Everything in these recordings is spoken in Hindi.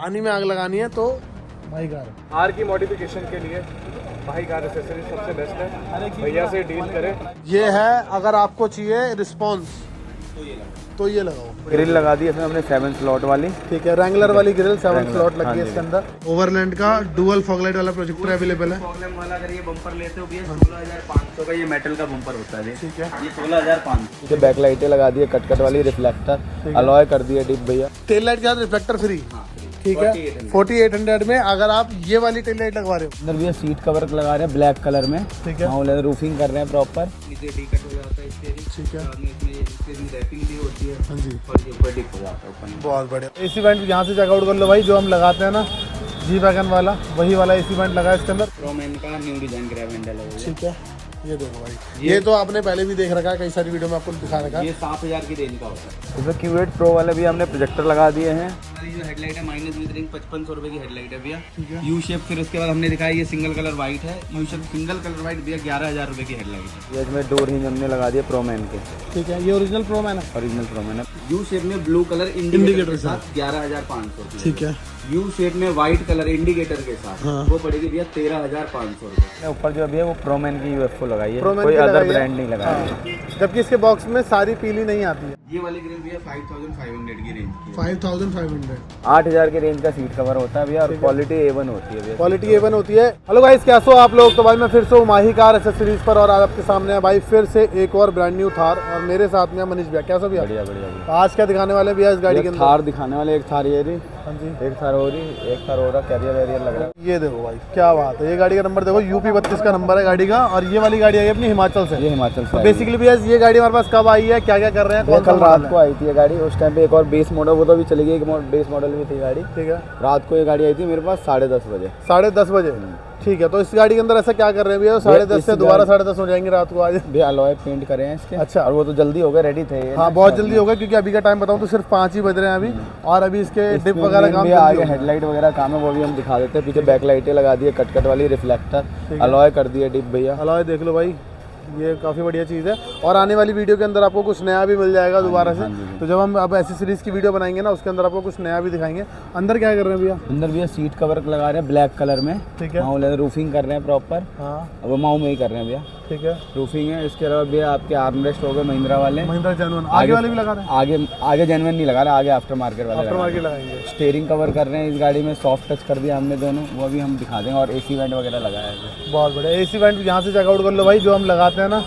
पानी में आग लगानी है तो भाई कार आर की मॉडिफिकेशन के लिए भाई कार एक्सेसरीज सबसे बेस्ट है, भैया से डील करें। ये है, अगर आपको चाहिए रिस्पॉन्स तो ये लगाओ। ग्रिल लगा दी इसमें हमने 7 स्लॉट वाली। ठीक है, रैंगलर वाली ग्रिल 7 स्लॉट लगी है इसके अंदर। ओवरलैंड का डुअल फॉगलाइट वाला प्रोजेक्टर अवेलेबल है। फॉगलैम्प वाला अगर ये बम्पर लेते हो भैया 16,500 का, ये मेटल का बम्पर होता है। ठीक है, ये 16,500। बैक लाइटें लगा दी है, कट वाली रिफ्लेक्टर अलॉय कर दिया डिप भैया। टेल लाइट के साथ रिफ्लेक्टर फ्री। ठीक है, 4800 में अगर आप ये वाली टेल लाइट लगवा रहे हो। अंदर भैया सीट कवर लगा रहे हैं ब्लैक कलर में। ठीक है, रूफिंग कर रहे हैं प्रॉपर। ठीक है, रैपिंग भी होती है। हाँ जी, और ये ऊपर डिप हो जाता है ऊपर। बहुत बढ़िया। एसी वेंट यहाँ से चेकआउट कर लो भाई, जो हम लगाते हैं ना जी वैगन वाला, वही वाला एसी वेंट लगा है इसके अंदर। प्रोमैन का न्यू डिजाइन ग्रैब हैंडल है। ठीक है, ये देखो भाई, ये तो आपने पहले भी देख रखा है, कई सारी वीडियो में आपको दिखा रखा है। ये 7,000 की रेंज का होता है। इसमें Q8 Pro वाले भी हमने प्रोजेक्टर लगा दिए हैं। हमारी जो हेडलाइट है माइनस विद रिंग 5500 रुपए की हेडलाइट है भैया। U shape. फिर उसके बाद हमने दिखाया ये सिंगल कलर व्हाइट है। U shape single colour white भैया 11,000 रुपए की हेडलाइट है। इसमें डोर हिंज हमने लगा दिए प्रोमैन के। ठीक है, ये ओरिजिनल प्रोमैन है। ओरिजिनल प्रोमैन है। यू शेप में ब्लू कलर इंडिकेटर के साथ 11,500। ठीक है, यू शेप में व्हाइट कलर इंडिकेटर के साथ वो पड़ेगी भैया 13,500 रुपए। ऊपर जो अभी है वो प्रोमैन की यूएफओ लगाई है, कोई अदर ब्रांड नहीं लगाई है। जबकि इसके बॉक्स में सारी पीली नहीं आती है। ये वाली ग्रिल भैया 5,500 की रेंज की है। 5500। 8,000 की रेंज का सीट कवर होता है भैया, और क्वालिटी A1 होती है भैया। क्वालिटी A1 होती है। हेलो गाइस, कैसे हो आप लोग? तो भाई मैं फिर से हूँ माही कार एक्सेसरीज पर, और आज आपके सामने है भाई फिर से एक और ब्रांड न्यू थार, और मेरे साथ में मनीष भैया। कैसा भैया? बढ़िया बढ़िया। आज क्या दिखाने वाले भैया इस गाड़ी के अंदर? थार दिखाने वाले। एक थार ये रही, हाँ जी, एक थार हो रही, एक थार हो रहा, कैरियर वैरियर लग रहा है। ये देखो भाई, क्या बात है। ये गाड़ी का नंबर देखो, UP 32 का नंबर है गाड़ी का, और ये वाली गाड़ी आई है अपनी हिमाचल से। ये हिमाचल से। बेसिकली भैया ये गाड़ी हमारे पास कब आई है, क्या क्या कर रहे हैं? कल रात को आई थी ये गाड़ी। उस टाइम पे एक और बेस मॉडल, वो तो अभी चली गई, एक बेस मॉडल भी थी गाड़ी। ठीक है, रात को ये गाड़ी आई थी मेरे पास 10:30 बजे। 10:30 बजे। ठीक है, तो इस गाड़ी के अंदर ऐसा क्या कर रहे हैं भैया? 10:30 से दोबारा 10:30 हो जाएंगे रात को आज। भैया अलॉय पेंट करे हैं इसके। अच्छा, और वो तो जल्दी हो गए, रेडी थे। हाँ, बहुत जल्दी हो गया, क्योंकि अभी का टाइम बताऊँ तो सिर्फ 5 ही बज रहे हैं अभी, और अभी इसके डिप वगैरह काम आगे हेडलाइट वगैरह काम है, वो भी हम दिखा देते हैं। पीछे बैक लाइटें लगा दी है, कट वाली रिफ्लेक्टर अलॉय कर दिए डिप भैया। अलॉय देख लो भाई, ये काफ़ी बढ़िया चीज़ है। और आने वाली वीडियो के अंदर आपको कुछ नया भी मिल जाएगा दोबारा से। तो जब हम अब एक्सेसरीज की वीडियो बनाएंगे ना, उसके अंदर आपको कुछ नया भी दिखाएंगे। अंदर क्या कर रहे हैं भैया? अंदर भैया सीट कवर लगा रहे हैं ब्लैक कलर में। ठीक है, माउ रूफिंग कर रहे हैं प्रॉपर। हाँ, वो माउ में ही कर रहे हैं भैया। ठीक है, रूफिंग है। इसके अलावा भैया आपके आर्मरेस्ट हो गए महिंद्रा वाले। महिंद्रा जेन्युइन आगे वाले भी लगा रहे हैं। आगे जेन्युइन नहीं लगा रहे, आगे आफ्टर मार्केट वाले। आफ्टर मार्केट लगाएंगे। स्टीयरिंग कवर कर रहे हैं इस गाड़ी में, सॉफ्ट टच कर दिया हमने दोनों, वो भी हम दिखा देंगे। और AC वेंट वगैरह लगाया है। बहुत बढ़िया। AC वेंट यहाँ से चेकआउट कर लो भाई, जो हम लगाते हैं ना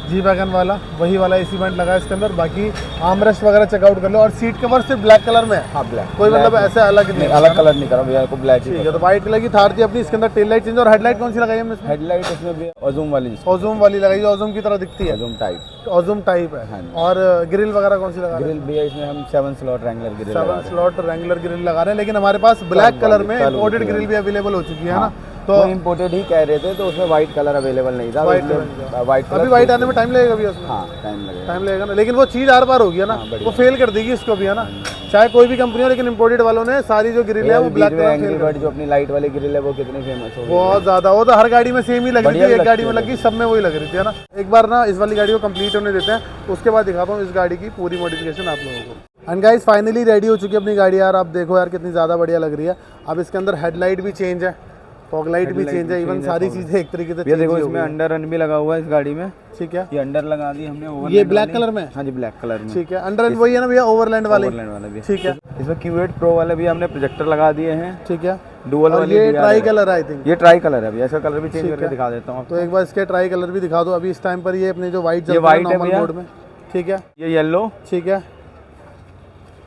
जी वैगन वाला, वही वाला AC वेंट लगा है इसके अंदर। बाकी आर्मरेस्ट वगैरह चेकआउट कर लो, और सीट कवर सिर्फ ब्लैक कलर में है। हाँ, ब्लैक। कोई मतलब ऐसे अलग नहीं, अलग कलर नहीं करा भैया को, ब्लैक ही। ठीक है, तो व्हाइट कलर की थार थी अपनी। इसके अंदर टेल लाइट चेंज, और हेडलाइट कौन सी लगाई है? हेडलाइट इसमें भी ओजूम वाली। ओजूम वाली लगाई, जो ओजूम की तरह दिखती है। ओजूम टाइप। ओजूम टाइप है। और ग्रिल वगैरह कौन सी लगा रहे हैं? ग्रिल भैया इसमें हम 7 slot Wrangler grill 7 slot Wrangler grill लगा रहे हैं, लेकिन हमारे पास ब्लैक कलर में इंपोर्टेड ग्रिल भी अवेलेबल हो चुकी है ना। तो इंपोर्टेड ही कह रहे थे, तो उसमें व्हाइट कलर अवेलेबल नहीं था। व्हाइट कलर अभी व्हाइट आने में टाइम लगेगा भी उसमें। हाँ, टाइम लगेगा ना, लेकिन वो चीज़ आर पार होगी है ना। वो फेल कर देगी इसको भी है ना, चाहे कोई भी कंपनी हो, लेकिन इंपोर्टेड वालों ने सारी जो ग्रिल है वो ब्लैक कलर। जो अपनी लाइट वाली ग्रिल है वो कितनी फेमस हो, बहुत ज्यादा। वो तो हर गाड़ी में सेम ही लग रही थी, एक गाड़ी में लगी, सब में वही लग रही थी है ना। एक बार ना इस वाली गाड़ी को कंप्लीट होने देते हैं, उसके बाद दिखाता हूँ इस गाड़ी की पूरी मॉडिफिकेशन आप लोगों को। एंड गाइस फाइनली रेडी हो चुकी है अपनी गाड़ी यार। आप देखो यार कितनी ज़्यादा बढ़िया लग रही है। अब इसके अंदर हेडलाइट भी चेंज है, फॉग लाइट भी चेंज है, इवन सारी चीज़ें एक तरीके से। ये देखो इसमें अंडर रन भी लगा हुआ है इस गाड़ी में। ठीक है, ये अंडर लगा दी हमने। ये ब्लैक कलर में। हाँ जी, ब्लैक कलर में। ठीक है, अंडर वही है ना भैया, ओवरलैंड वाले भी। ठीक है, इसमें Q8 Pro वाले भी हमने प्रोजेक्टर लगा दिए हैं। ठीक है, डुअल वाली। ये ट्राई कलर है आई थिंक। ये ट्राई कलर है, ऐसा कलर भी चेंज करके दिखा देता हूँ। तो एक बार इसके ट्राई कलर भी दिखा दो अभी इस टाइम पर। ये अपने जो व्हाइट है नॉर्मल मोड में। ठीक है, ये येलो। ठीक है,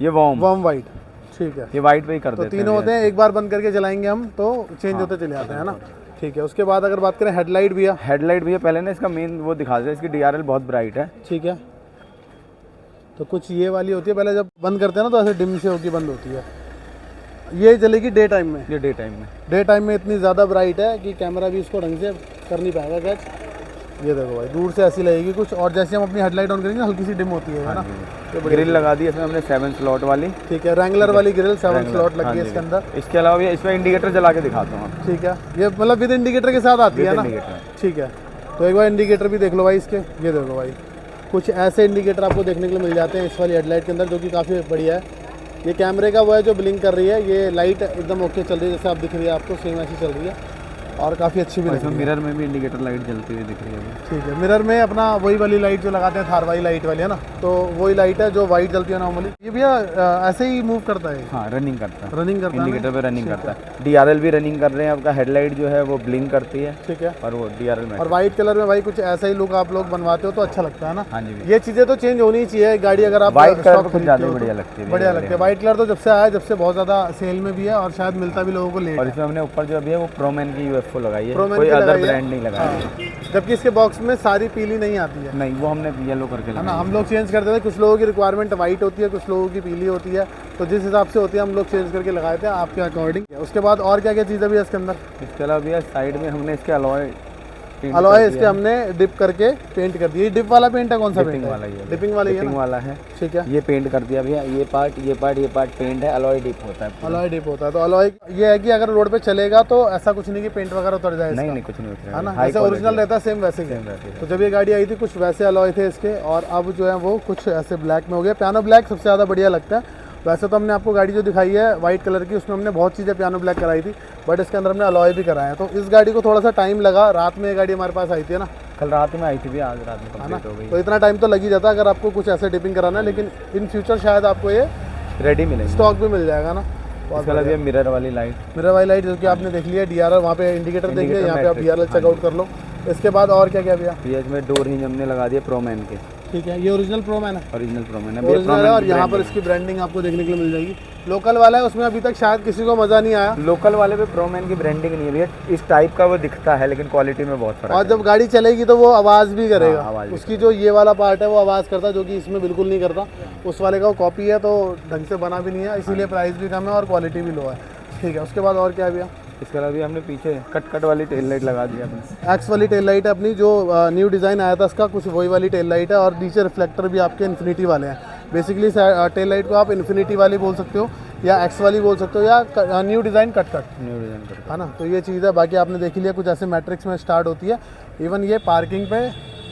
ये वार्म व्हाइट। ठीक है, ये व्हाइट पे ही कर देते हैं। तो तीनों होते हैं, एक बार बंद करके चलाएंगे हम तो चेंज होते चले जाते हैं ना। ठीक है, उसके बाद अगर बात करें हेडलाइट भैया। हेडलाइट भैया पहले ना इसका मेन वो दिखा दें, इसकी DRL बहुत ब्राइट है। ठीक है, तो कुछ ये वाली होती है, पहले जब बंद करते हैं ना तो ऐसे डिम से होकर बंद होती है। ये चलेगी डे टाइम में। ये डे टाइम में। डे टाइम में इतनी ज़्यादा ब्राइट है कि कैमरा भी इसको ढंग से कर नहीं पाएगा कैच। ये देखो भाई, दूर से ऐसी लगेगी कुछ, और जैसे हम अपनी हेडलाइट ऑन करेंगे हल्की सी डिम होती है ना। ग्रिल लगा दी इसमें हमने 7 स्लॉट वाली। ठीक है, रैंगलर वाली ग्रिल 7 स्लॉट लगी है इसके अंदर। इसके अलावा भी इसमें इंडिकेटर जला के दिखाता हूँ। ठीक है, ये मतलब विद इंडिकेटर के साथ आती है ना। ठीक है, तो एक बार इंडिकेटर भी देख लो भाई इसके। ये देखो भाई, कुछ ऐसे इंडिकेटर आपको देखने के लिए मिल जाते हैं इस वाली हेडलाइट के अंदर, जो कि काफ़ी बढ़िया है। ये कैमरे का वो है जो ब्लिंक कर रही है, ये लाइट एकदम ओके चल रही है, जैसे आप दिख रही है आपको सेम ऐसी चल रही है और काफ़ी अच्छी भी लग रही है। मिरर में भी इंडिकेटर लाइट जलती हुई दिख रही है। ठीक है, मिरर में अपना वही वाली लाइट जो लगाते हैं थार वाली लाइट वाली है ना, तो वही लाइट है जो वाइट जलती है नॉर्मली। ये भैया ऐसे ही मूव करता है? हाँ, रनिंग करता है, रनिंग करता है, इंडिकेटर पे रनिंग करता है। DRL भी रनिंग कर रहे हैं, आपका हेडलाइट जो है वो ब्लिंक करती है। ठीक है, और वो DRL में और वाइट कलर में भाई कुछ ऐसा ही लुक आप लोग बनवाते हो तो अच्छा लगता है ना। हाँ जी, ये चीज़ें तो चेंज होनी ही चाहिए गाड़ी, अगर आप वाइट कलर stock कुछ ज़्यादा खरीदते हो बढ़िया तो लगती है। बढ़िया लगती है। वाइट कलर तो जब से आया जब से बहुत ज़्यादा सेल में भी है और शायद मिलता भी लोगों को लेट और है। इसमें हमने ऊपर जो अभी है वो प्रोमैन की UFO लगाई है, प्रोमैन कोई की अदर लगाई है। ब्रांड नहीं लगाई है। हाँ, जबकि इसके बॉक्स में सारी पीली नहीं आती है नहीं, वो हमने येलो करके है ना। लगाई है। हम लोग चेंज करते थे, कुछ लोगों की रिक्वायरमेंट वाइट होती है, कुछ लोगों की पीली होती है, तो जिस हिसाब से होती है हम लोग चेंज करके लगाए थे आपके अकॉर्डिंग। उसके बाद और क्या क्या चीज़ें भी है इसके अंदर? इसके अलावा भैया साइड में हमने इसके अलॉय इसके हमने डिप करके पेंट कर दिया। डिप वाला पेंट है, कौन सा पेंट वाला है? ही है, डिपिंग वाला ही है डिपिंग ना? वाला है। ठीक है, ये पेंट कर दिया भैया, ये पार्ट पेंट है, अलॉय डिप होता है। अलॉय डिप होता है। तो अलॉय ये है कि अगर रोड पे चलेगा तो ऐसा कुछ नहीं कि पेंट वगैरह उतर जाए इसका। नहीं, कुछ नहीं उतरेगा, है ना, हाई जैसे ओरिजिनल रहता है सेम वैसे ही है। तो जब ये गाड़ी आई थी कुछ वैसे अलॉय थे इसके, और अब जो है वो कुछ ऐसे ब्लैक में हो गया। पियानो ब्लैक सबसे ज़्यादा बढ़िया लगता है। वैसे तो हमने आपको गाड़ी जो दिखाई है वाइट कलर की, उसमें हमने बहुत चीज़ें पियानो ब्लैक कराई थी, बट इसके अंदर हमने अलॉय भी कराया है। तो इस गाड़ी को थोड़ा सा टाइम लगा, रात में ये गाड़ी हमारे पास आई थी ना, कल रात में आई थी भैया, आज रात में है ना, कंप्लीट हो गई। तो इतना टाइम तो लग ही जाता अगर आपको कुछ ऐसे डिपिंग कराना है। लेकिन इन फ्यूचर शायद आपको ये रेडी मिलेगी, स्टॉक भी मिल जाएगा ना। इसके अलावा मिरर वाली लाइट, मिरर वाली लाइट जो कि आपने देख लिया, DRL वहाँ पे इंडिकेटर देख लिया, यहाँ पे आप DRL चेकआउट कर लो। इसके बाद और क्या क्या भैया? इसमें डोर हिंज हमने लगा दिए प्रोमैन के। ठीक है, ये ओरिजिनल प्रोमैन है, ओरिजिनल प्रोमैन है, ओरिजिनल है। और यहाँ पर इसकी ब्रांडिंग आपको देखने के लिए मिल जाएगी। लोकल वाला है, उसमें अभी तक शायद किसी को मज़ा नहीं आया। लोकल वाले पे प्रोमैन की ब्रांडिंग नहीं है भैया, इस टाइप का वो दिखता है लेकिन क्वालिटी में बहुत फर्क और है। जब गाड़ी चलेगी तो वो आवाज़ भी करेगा। हाँ, आवाज़ भी उसकी जो ये वाला पार्ट है वो आवाज़ करता है, जो कि इसमें बिल्कुल नहीं करता। उस वाले का वो कॉपी है, तो ढंग से बना भी नहीं है, इसीलिए प्राइस भी कम है और क्वालिटी भी लो है। ठीक है, उसके बाद और क्या है भैया? इसके अलावा भी हमने पीछे कट वाली टेल लाइट लगा दी अपने। एक्स वाली टेल लाइट है अपनी, जो न्यू डिज़ाइन आया था उसका, कुछ वही वाली टेल लाइट है। और नीचे रिफ्लेक्टर भी आपके इन्फिनिटी वाले हैं। बेसिकली टेल लाइट को आप इन्फिनिटी वाली बोल सकते हो या एक्स वाली बोल सकते हो या new design cut new design है ना। तो ये चीज़ है। बाकी आपने देख लिया कुछ ऐसे मैट्रिक्स में स्टार्ट होती है। इवन ये पार्किंग पे,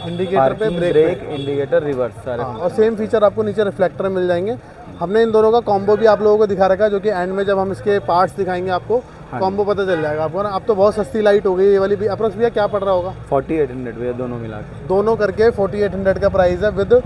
इंडिकेटर पे, ब्रेक इंडिकेटर, रिवर्स सारे। हाँ, और सेम फीचर आपको नीचे रिफ्लेक्टर मिल जाएंगे। हमने इन दोनों का कॉम्बो भी आप लोगों को दिखा रखा है, जो कि एंड में जब हम इसके पार्ट्स दिखाएंगे आपको कॉम्बो पता चल जाएगा आपको ना। अब तो बहुत सस्ती लाइट हो गई ये वाली भी। अप्रोक्स भैया क्या पड़ रहा होगा? 4800 भैया, दोनों मिला के, दोनों करके 4800 का प्राइस है। विद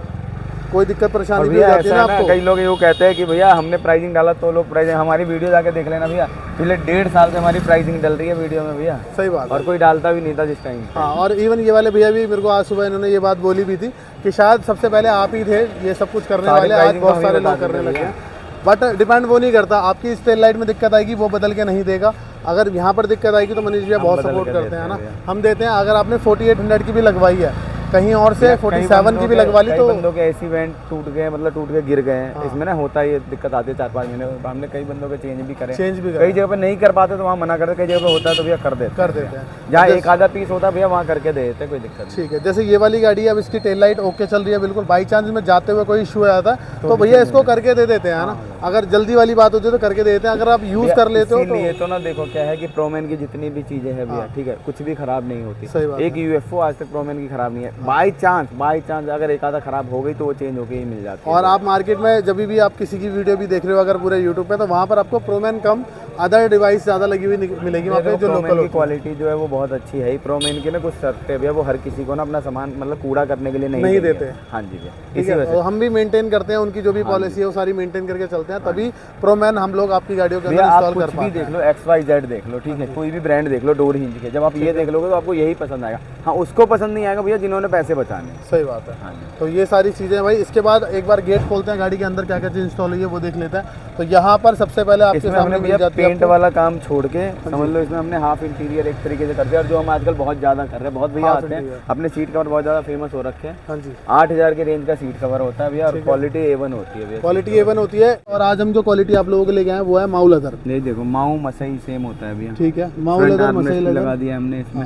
कोई दिक्कत परेशानी भी हो भैया जाती है ऐसा ना है ना, आपको। कई लोग ये कहते हैं कि भैया हमने प्राइसिंग डाला तो लोग प्राइसिंग, हमारी वीडियो जाके देख लेना भैया, पिछले 1.5 साल से हमारी प्राइसिंग डल रही है वीडियो में भैया। सही बात है। और कोई डालता भी नहीं था जिस टाइम। हाँ, और इवन ये वाले भैया भी मेरे को आज सुबह इन्होंने ये बात बोली भी थी कि शायद सबसे पहले आप ही थे ये सब कुछ करने वाले, आज pricing बहुत तो सारे हमें लोग बता करने देंगे लगे हैं। बट डिपेंड वो नहीं करता, आपकी इस टेल लाइट में दिक्कत आएगी वो बदल के नहीं देगा। अगर यहाँ पर दिक्कत आएगी तो मनीष भैया बहुत बदल सपोर्ट के करते देते हैं हैं ना, भैया। हम देते हैं। अगर आपने 4800 की भी लगवाई है कहीं और से, 47 की भी लगवा ली, तो बंदों के ऐसी वेंट टूट गए, मतलब टूट के गिर गए हैं, इसमें ना होता है ये दिक्कत आती है 4-5 महीने। हमने कई बंदों के चेंज भी करे, कई जगह पे नहीं कर पाते तो वहाँ मना करते, कई जगह पे होता है तो भैया कर देते हैं। जहाँ एक आधा पीस होता है भैया वहाँ करके दे देते, कोई दिक्कत नहीं। ठीक है, जैसे ये वाली गाड़ी है, अब इसकी टेल लाइट ओके चल रही है बिल्कुल। बाई चांस में जाते हुए कोई इशू आता है तो भैया इसको करके दे देते हैं ना। अगर जल्दी वाली बात होती है तो करके दे देते हैं। अगर आप यूज कर लेते हो इसीलिए तो ना, देखो क्या है कि प्रोमैन की जितनी भी चीजें हैं भैया, ठीक है, कुछ भी खराब नहीं होती। सही बात एक UFO आज तक प्रोमैन की खराब नहीं है। बाई चांस अगर एक आधा खराब हो गई तो वो चेंज होके ही मिल जाती है। और आप मार्केट में जब भी आप किसी की वीडियो भी देख रहे हो अगर पूरे यूट्यूब पे, तो वहाँ पर आपको प्रोमैन कम अदर डिवाइस ज़्यादा लगी हुई मिलेगी वहाँ पे, जो लोकल की क्वालिटी जो है वो बहुत अच्छी है। प्रोमैन की ना कुछ शर्तें भैया, वो हर किसी को ना अपना सामान मतलब कूड़ा करने के लिए नहीं देते। हाँ जी भैया, इसी वजह से हम भी मेंटेन करते हैं, उनकी जो भी पॉलिसी है वो सारी मेंटेन करके चलते हैं, तभी प्रोमैन हम लोग आपकी गाड़ियों के अंदर इंस्टॉल कर पाते हैं। देख लो XYZ देख लो, ठीक है, कोई भी ब्रांड देख लो डोर हिंज के, जब आप ये देख लोगे तो आपको यही पसंद आएगा। हाँ, उसको पसंद नहीं आएगा भैया जिन्होंने पैसे बचाने। सही बात है। हाँ जी, तो ये सारी चीज़ें भाई। इसके बाद एक बार गेट खोलते हैं, गाड़ी के अंदर क्या क्या चीज़ इंस्टॉल हुई है वो देख लेते हैं। तो यहाँ पर सबसे पहले आपके सामने मिल जाती है पेंट वाला काम छोड़ के समझ लो इसमें हमने हाफ इंटीरियर एक तरीके से कर दिया। और जो हम आजकल बहुत ज़्यादा कर रहे हैं, बहुत भैया आते हैं, अपने सीट कवर बहुत ज़्यादा फेमस हो रखे हैं। हाँ जी, 8000 के रेंज का सीट कवर होता है भैया, और क्वालिटी A1 होती है भैया, क्वालिटी A1 होती है। और आज हम जो क्वालिटी आप लोगों के लिए गए हैं वो है माऊ लेदर। नहीं देखो, माऊ मसई सेम होता है भैया। ठीक है, माऊ लेदर मसई लेदर लगा दिया हमने इसमें।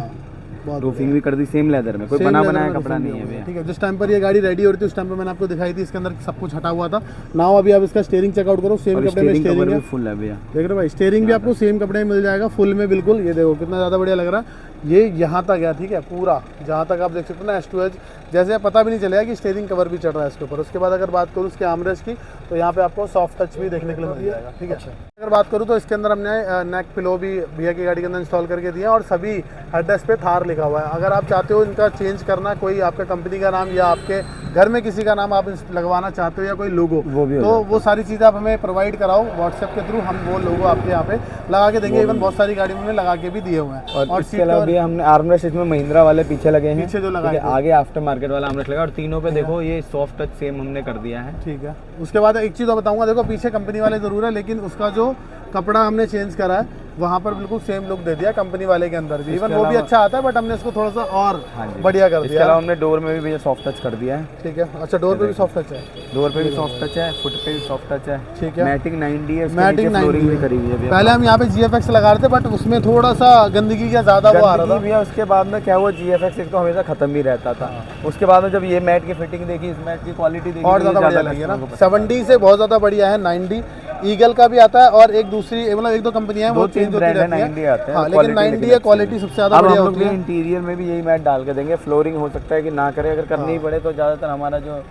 रूफिंग भी कर दी सेम लेदर में, कोई Same बना leather बनाया में कपड़ा roofing नहीं है भी भैया। ठीक है। जिस टाइम पर ये गाड़ी रेडी हो रही थी उस टाइम पर मैंने आपको दिखाई थी, इसके अंदर सब कुछ हटा हुआ था। नाउ अभी आप इसका स्टीयरिंग चेकआउट करो, सेम और कपड़े में स्टीयरिंग कवर स्टीयरिंग भी है, फुल है भैया। देख रहे हो भाई, स्टीयरिंग भी आपको सेम कपड़े में मिल जाएगा फुल में बिल्कुल। ये देखो कितना ज़्यादा बढ़िया लग रहा है, ये यहाँ तक गया ठीक है पूरा, जहाँ तक आप देख सकते हो ना S2H, जैसे पता भी नहीं चलेगा कि स्टीयरिंग कवर भी चढ़ रहा है इसके ऊपर। उसके बाद अगर बात करूँ उसके आर्मरेस्ट की, तो यहाँ पे आपको सॉफ्ट टच भी देखने के लिए मिल जाएगा ठीक है। अगर बात करूँ तो इसके अंदर हमने नेक पिलो भी भैया की गाड़ी के अंदर इंस्टॉल करके दिया है, और सभी हेडरेस्ट पे थार लिखा हुआ है। अगर आप चाहते हो इनका चेंज करना, कोई आपका कंपनी का नाम या आपके घर में किसी का नाम आप लगवाना चाहते हो या कोई लोगो, तो वो सारी चीज़ें आप हमें प्रोवाइड कराओ व्हाट्सएप के थ्रू, हम वो लोगो आपके यहाँ पे लगा के देंगे। इवन बहुत सारी गाड़ियों में लगा के भी दिए हुए हैं। और इसके अलावा भी हमने आर्मरेस्ट इसमें महिंद्रा वाले पीछे लगे हैं, पीछे जो लगाए आगे आफ्टर मार्केट वाला आर्मरेस्ट लगा, और तीनों पे देखो ये सॉफ्ट टच सेम हमने कर दिया है ठीक है। उसके बाद एक चीज़ और बताऊंगा, देखो पीछे कंपनी वाले ज़रूर है, लेकिन उसका जो कपड़ा हमने चेंज करा है वहाँ पर बिल्कुल सेम लुक दे दिया कंपनी वाले के अंदर भी। इवन वो भी अच्छा आता है, बट हमने इसको थोड़ा सा और बढ़िया कर इसके दिया। अलावा हमने डोर में भी भैया सॉफ्ट टच कर दिया है ठीक है। अच्छा, डोर पे भी सॉफ्ट टच है, डोर पे भी सॉफ्ट टच है, फुट पे भी सॉफ्ट टच है ठीक है। मैटिंग 90 है, मैटिंग फ्लोरिंग भी करी हुई है भैया। पहले हम यहाँ पे GFX लगा रहे थे, बट उसमें थोड़ा सा गंदगी का ज़्यादा वो आ रहा था भैया। उसके बाद में क्या हुआ, GFX एक तो हमेशा खत्म भी रहता था, उसके बाद में जब ये मैट की फिटिंग देखी, इस मैट की क्वालिटी देखी, और ज़्यादा बढ़िया लगी है ना। 70 से बहुत ज़्यादा बढ़िया है 90 ईगल का भी आता है, और एक दूसरी मतलब एक दो कंपनियां हैं वो चेंज होती रहती है, हाँ, लेकिन 90 है क्वालिटी सबसे ज़्यादा बढ़िया होती है। इंटीरियर में भी यही मैट डाल के देंगे, फ्लोरिंग हो सकता है कि ना करे, अगर करनी ही पड़े तो ज़्यादातर हमारा जो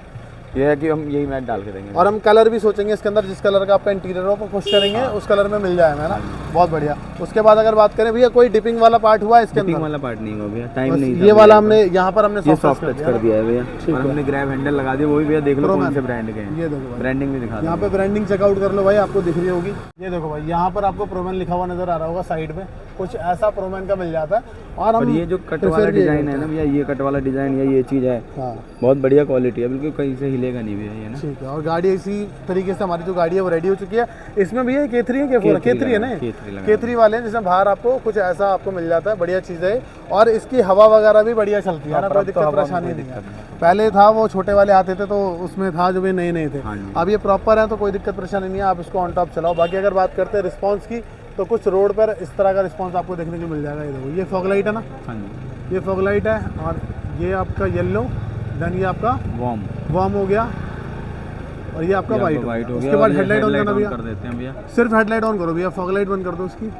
ये है कि हम यही मैट डाल के देंगे। और हम कलर भी सोचेंगे इसके अंदर, जिस कलर का आपका इंटीरियर हो कोशिश करेंगे उस कलर में मिल जाएगा ना, बहुत बढ़िया। उसके बाद अगर बात करें भैया, कोई डिपिंग वाला पार्ट हुआ इसके अंदर? डिपिंग वाला पार्ट नहीं हुआ भैया, टाइम नहीं था। ये वाला हमने यहाँ पर हमने सॉफ्ट टच कर दिया है भैया, और हमने ग्रैब हैंडल लगा दिया, वो भी भैया देख लो कौन से ब्रांड के हैं। ये देखो भाई, ब्रांडिंग भी दिखा यहाँ पे ब्रांडिंग चेकआउट कर लो भाई, आपको दिख रही होगी। ये देखो भाई, यहाँ पर आपको प्रोमैन लिखा हुआ नजर आ रहा होगा साइड में, कुछ ऐसा प्रोमैन का मिल जाता है। और हम ये जो कट वाला डिजाइन है ना भैया, ये कट वाला डिजाइन या ये चीज़ है, हाँ बहुत बढ़िया क्वालिटी है, बिल्कुल कहीं से हिलेगा नहीं भैया ये ना ठीक है। और गाड़ी इसी तरीके से हमारी जो गाड़ी है वो रेडी हो चुकी है। इसमें भी K3 है, K4 है, K3 है ना, K3 वाले हैं, जिसमें बाहर आपको कुछ ऐसा आपको मिल जाता है, बढ़िया चीज़ है। और इसकी हवा वगैरह भी बढ़िया चलती है ना, कोई दिक्कत परेशानी नहीं है। पहले था वो छोटे वाले आते थे तो उसमें था जो भी नए थे, अब ये प्रॉपर है तो कोई दिक्कत परेशानी नहीं है, आप इसको ऑन टॉप चलाओ। बाकी अगर बात करते हैं रिस्पॉन्स की, तो कुछ रोड पर इस तरह का रिस्पॉन्स आपको देखने को मिल जाएगा। ये देखो, ये फॉग लाइट है ना, ये फॉग लाइट है, और ये आपका येलो, देन ये आपका वार्म हो गया, और ये आपका वाइट हो गया। उसके बाद हेडलाइट ऑन करना भैया, कर देते हैं भैया, सिर्फ हेडलाइट ऑन करो भैया, फॉग लाइट बंद कर दो उसकी।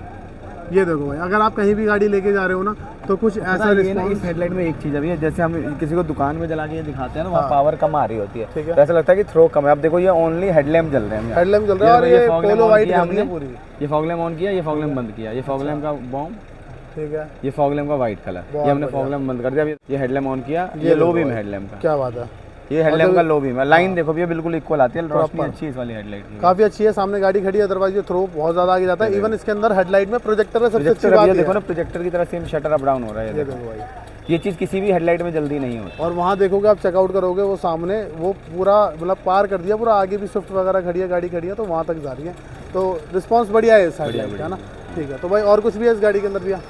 ये देखो भाई, अगर आप कहीं भी गाड़ी लेके जा रहे हो ना, तो कुछ ऐसा रिस्पॉन्स। इस हेडलाइट में एक चीज़ है भैया, जैसे हम किसी को दुकान में जला के ये दिखाते हैं ना, वहाँ पावर कम आ रही होती है, तो ऐसा लगता है कि थ्रो कम है। अब देखो ये ओनली हेडलैम्प जल रहे हैं, हेडलैम्प जल रहा है, और ये पोलो वाइट हमने पूरी, ये फॉग लैम्प ऑन किया, ये फॉग लैम्प बंद किया, ये फॉग लैम्प का बॉम्ब ठीक है, ये फॉग लैम्प का वाइट कलर, ये हमने फॉग लैम्प बंद कर दिया। ये हेडलैम्प ऑन किया, ये लो बीम हेडलैम्प का, क्या बात है, ये हेडलैम्प का लो बीम है। लाइन देखो भैया बिल्कुल इक्वल आती है, रोशनी अच्छी है इस वाली हेडलाइट की, काफी अच्छी है। सामने गाड़ी खड़ी है, अदरवाइज ये थ्रो बहुत ज्यादा आगे जाता है। इवन इसके अंदर हेडलाइट में प्रोजेक्टर है, सबसे अच्छी बात देखो ना, प्रोजेक्टर की तरह सेम शटर अप डाउन हो रहा है, ये देखो भाई, ये चीज़ किसी भी हेडलाइट में जल्दी नहीं होती। और वहाँ देखोगे आप, चेकआउट करोगे, वो सामने वो पूरा मतलब पार कर दिया पूरा, आगे भी स्विफ्ट वगैरह खड़ी है, गाड़ी खड़ी है, तो वहाँ तक जा रही है, तो रिस्पॉन्स बढ़िया है इस साइड का ना। ठीक है, तो भाई और कुछ भी है इस गाड़ी के अंदर भैया?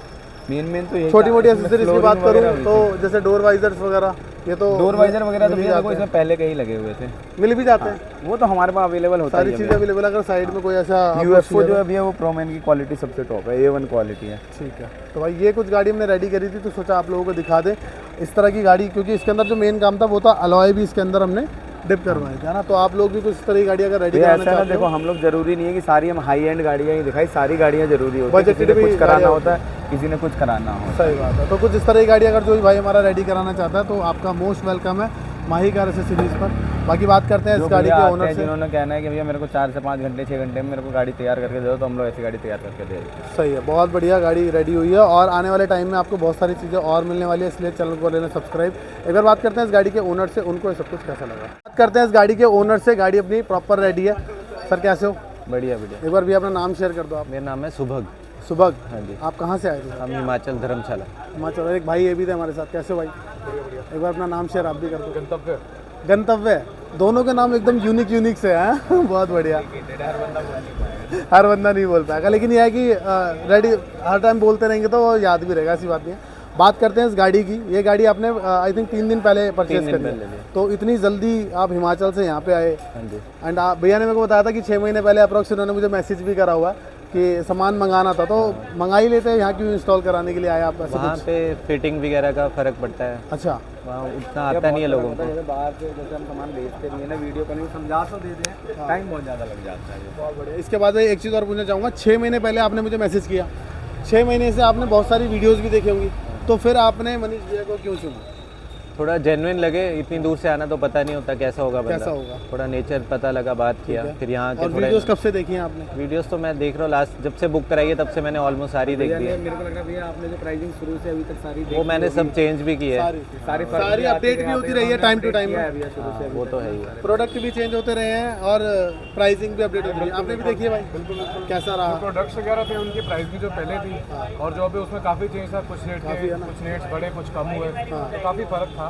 मेन तो छोटी मोटी एक्सेसरीज की बात करूँ तो जैसे डोर वाइजर्स वगैरह, ये तो डोर वाइजर वगैरह तो भैया इसमें पहले के ही लगे हुए थे, मिल भी जाते हैं, वो तो हमारे पास अवेलेबल होता है, सारी चीज़ें अवेलेबल। अगर साइड में कोई ऐसा UFO जो है भैया, वो प्रोमैन की क्वालिटी सबसे टॉप है, A1 क्वालिटी है। ठीक है, तो भाई ये कुछ गाड़ी हमने रेडी करी थी, तो सोचा आप लोगों को दिखा दें इस तरह की गाड़ी, क्योंकि इसके अंदर जो मेन काम था वो था अलॉय भी इसके अंदर हमने डिप करवाए थे ना, तो आप लोग भी कुछ इस तरह की गाड़ी अगर रेडी कराना चाहते हो, देखो हम लोग जरूरी नहीं है कि सारी हम हाई एंड गाड़ियाँ ही दिखाई, सारी गाड़ियाँ जरूरी होती है, किसी ने कुछ कराना होता है, किसी ने कुछ कराना हो। सही बात है, तो कुछ इस तरह की गाड़ी अगर जो भाई हमारा रेडी कराना चाहता है, तो आपका मोस्ट वेलकम है माही कार एसेसरीज पर। बाकी बात करते हैं इस गाड़ी के ओनर से, जिन्होंने कहना है कि भैया मेरे को 4 से 5 घंटे 6 घंटे में मेरे को गाड़ी तैयार करके दे दो, तो हम लोग ऐसी गाड़ी तैयार करके दे देंगे। सही है, बहुत बढ़िया गाड़ी रेडी हुई है, और आने वाले टाइम में आपको बहुत सारी चीज़ें और मिलने वाली है, इसलिए चैनल को लेना सब्सक्राइब। एक बार बात करते हैं इस गाड़ी के ओनर से, उनको ये सब कुछ कैसा लगा। बात करते हैं इस गाड़ी के ओनर से, गाड़ी अपनी प्रॉपर रेडी है। सर कैसे हो? बढ़िया बढ़िया। एक बार भी अपना नाम शेयर कर दो आप। मेरा नाम है सुभग। सुभग, हाँ जी। आप कहाँ से आए थे? हम हिमाचल धर्मशाला। हिमाचल। एक भाई ये भी थे हमारे साथ, कैसे हो भाई? एक बार अपना नाम शेयर आप भी कर दो। गंतव्य। गंतव्य, दोनों के नाम एकदम यूनिक से हैं। बहुत बढ़िया। हर बंदा नहीं बोल पाएगा, लेकिन यह है कि रेडी हर टाइम बोलते रहेंगे तो याद भी रहेगा, ऐसी बात नहीं है। बात करते हैं इस गाड़ी की। ये गाड़ी आपने आई थिंक 3 दिन पहले परचेज करी है, तो इतनी जल्दी आप हिमाचल से यहाँ पे आए। एंड भैया ने मेरे को बताया था कि 6 महीने पहले अप्रोक्स उन्होंने मुझे मैसेज भी करा हुआ, कि सामान मंगाना था तो मंगा ही लेते हैं, यहाँ क्यों इंस्टॉल कराने के लिए आए आप? ऐसे वहाँ कुछ? पे फिटिंग वगैरह का फ़र्क पड़ता है, अच्छा, वहाँ उतना आता नहीं है लोगों को। जैसे बाहर से जैसे हम सामान बेचते नहीं है ना, वीडियो कॉलिंग समझा तो देते हैं, टाइम बहुत ज़्यादा लग जाता है। बहुत बढ़िया। इसके बाद एक चीज़ और पूछना चाहूँगा, 6 महीने पहले आपने मुझे मैसेज किया, 6 महीने से आपने बहुत सारी वीडियोज़ भी देखी होंगी, तो फिर आपने मनीष भैया को क्यों चुना? थोड़ा जेन्युइन लगे, इतनी दूर से आना तो पता नहीं होता कैसा होगा बंदा। कैसा होगा? थोड़ा नेचर पता लगा, बात किया, फिर यहाँ के और थोड़ा वीडियोज़ कब से देखी हैं आपने? वीडियोस तो मैं देख रहा हूँ लास्ट जब से बुक कराई है तब से मैंने ऑलमोस्ट सारी देख दी है। मेरे को लग रहा है भैया आपने जो प्राइसिंग शुरू से अभी तक सारी वो मैंने सब चेंज भी की है। सारी अपडेट भी होती रही है टाइम टू टाइम। वो तो है ही है। प्रोडक्ट भी चेंज होते रहे हैं और प्राइसिंग भी अपडेट होती रही है। आपने भी देखी है भाई, कैसा रहा? प्रोडक्ट्स वगैरह थे उनकी प्राइस भी जो पहले थी और जो अभी उसमें काफ़ी चेंज था, कुछ रेट्स बढ़े, कुछ कम हुए, तो काफ़ी फ़र्क था,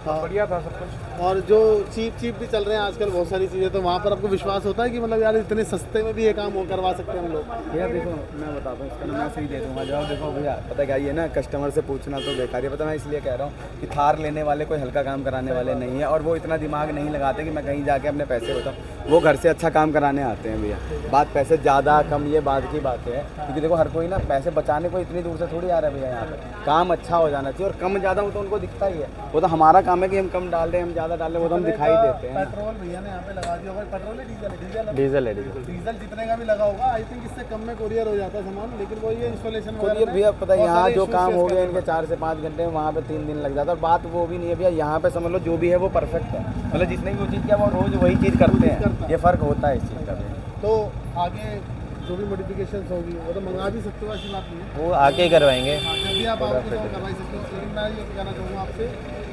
बढ़िया था सब कुछ। और जो चीप भी चल रहे हैं आजकल बहुत सारी चीज़ें, तो वहाँ पर आपको विश्वास होता है कि मतलब यार इतने सस्ते में भी ये काम करवा सकते हैं हम लोग? भैया देखो मैं बताता हूँ, इसका मैं सही दे दूँगा जवाब। देखो भैया पता क्या ये ना, कस्टमर से पूछना तो बेकार है। पता मैं इसलिए कह रहा हूँ कि थार लेने वाले कोई हल्का काम कराने वाले नहीं है, और वो इतना दिमाग नहीं लगाते कि मैं कहीं जाके अपने पैसे बताऊँ। वो घर से अच्छा काम कराने आते हैं भैया। बात पैसे ज़्यादा कम ये बाद की बात है, क्योंकि देखो हर कोई ना पैसे बचाने को इतनी दूर से थोड़ी आ रहा है भैया। यहाँ पर काम अच्छा हो जाना चाहिए, और कम ज़्यादा हो तो उनको दिखता ही है। वो तो हमारा काम है कि हम कम डाल रहे हैं, हम ज़्यादा डाल रहे हैं, वो तो हम दिखाई देते हैं। पेट्रोल भैया ने यहाँ पे लगा दिया होगा, पेट्रोल है डीजल है? डीजल है, डीजल। डीजल जितने का भी लगा होगा, आई थिंक इससे कम में कोरियर हो जाता है सामान, लेकिन वो ये इंस्टॉलेशन कोरियर भैया पता है यहाँ जो काम हो गया इनके 4 से 5 घंटे में, वहाँ पे 3 दिन लग जाता है। और बात वो भी नहीं है भैया, यहाँ पे समझ लो जो भी है वो परफेक्ट है। मतलब जिसने भी वो चीज़ किया वो रोज़ वही चीज़ करते हैं, ये फ़र्क होता है इस चीज़ का। तो आगे जो भी मॉडिफिकेशंस होगी वो तो मंगा भी सकते हो, ऐसी बात नहीं है, वो आके ही करवाएंगे। जब भी आप आओगे तो करवा ही सकते हो। लेकिन मैं ये कहना चाहूँगा आपसे,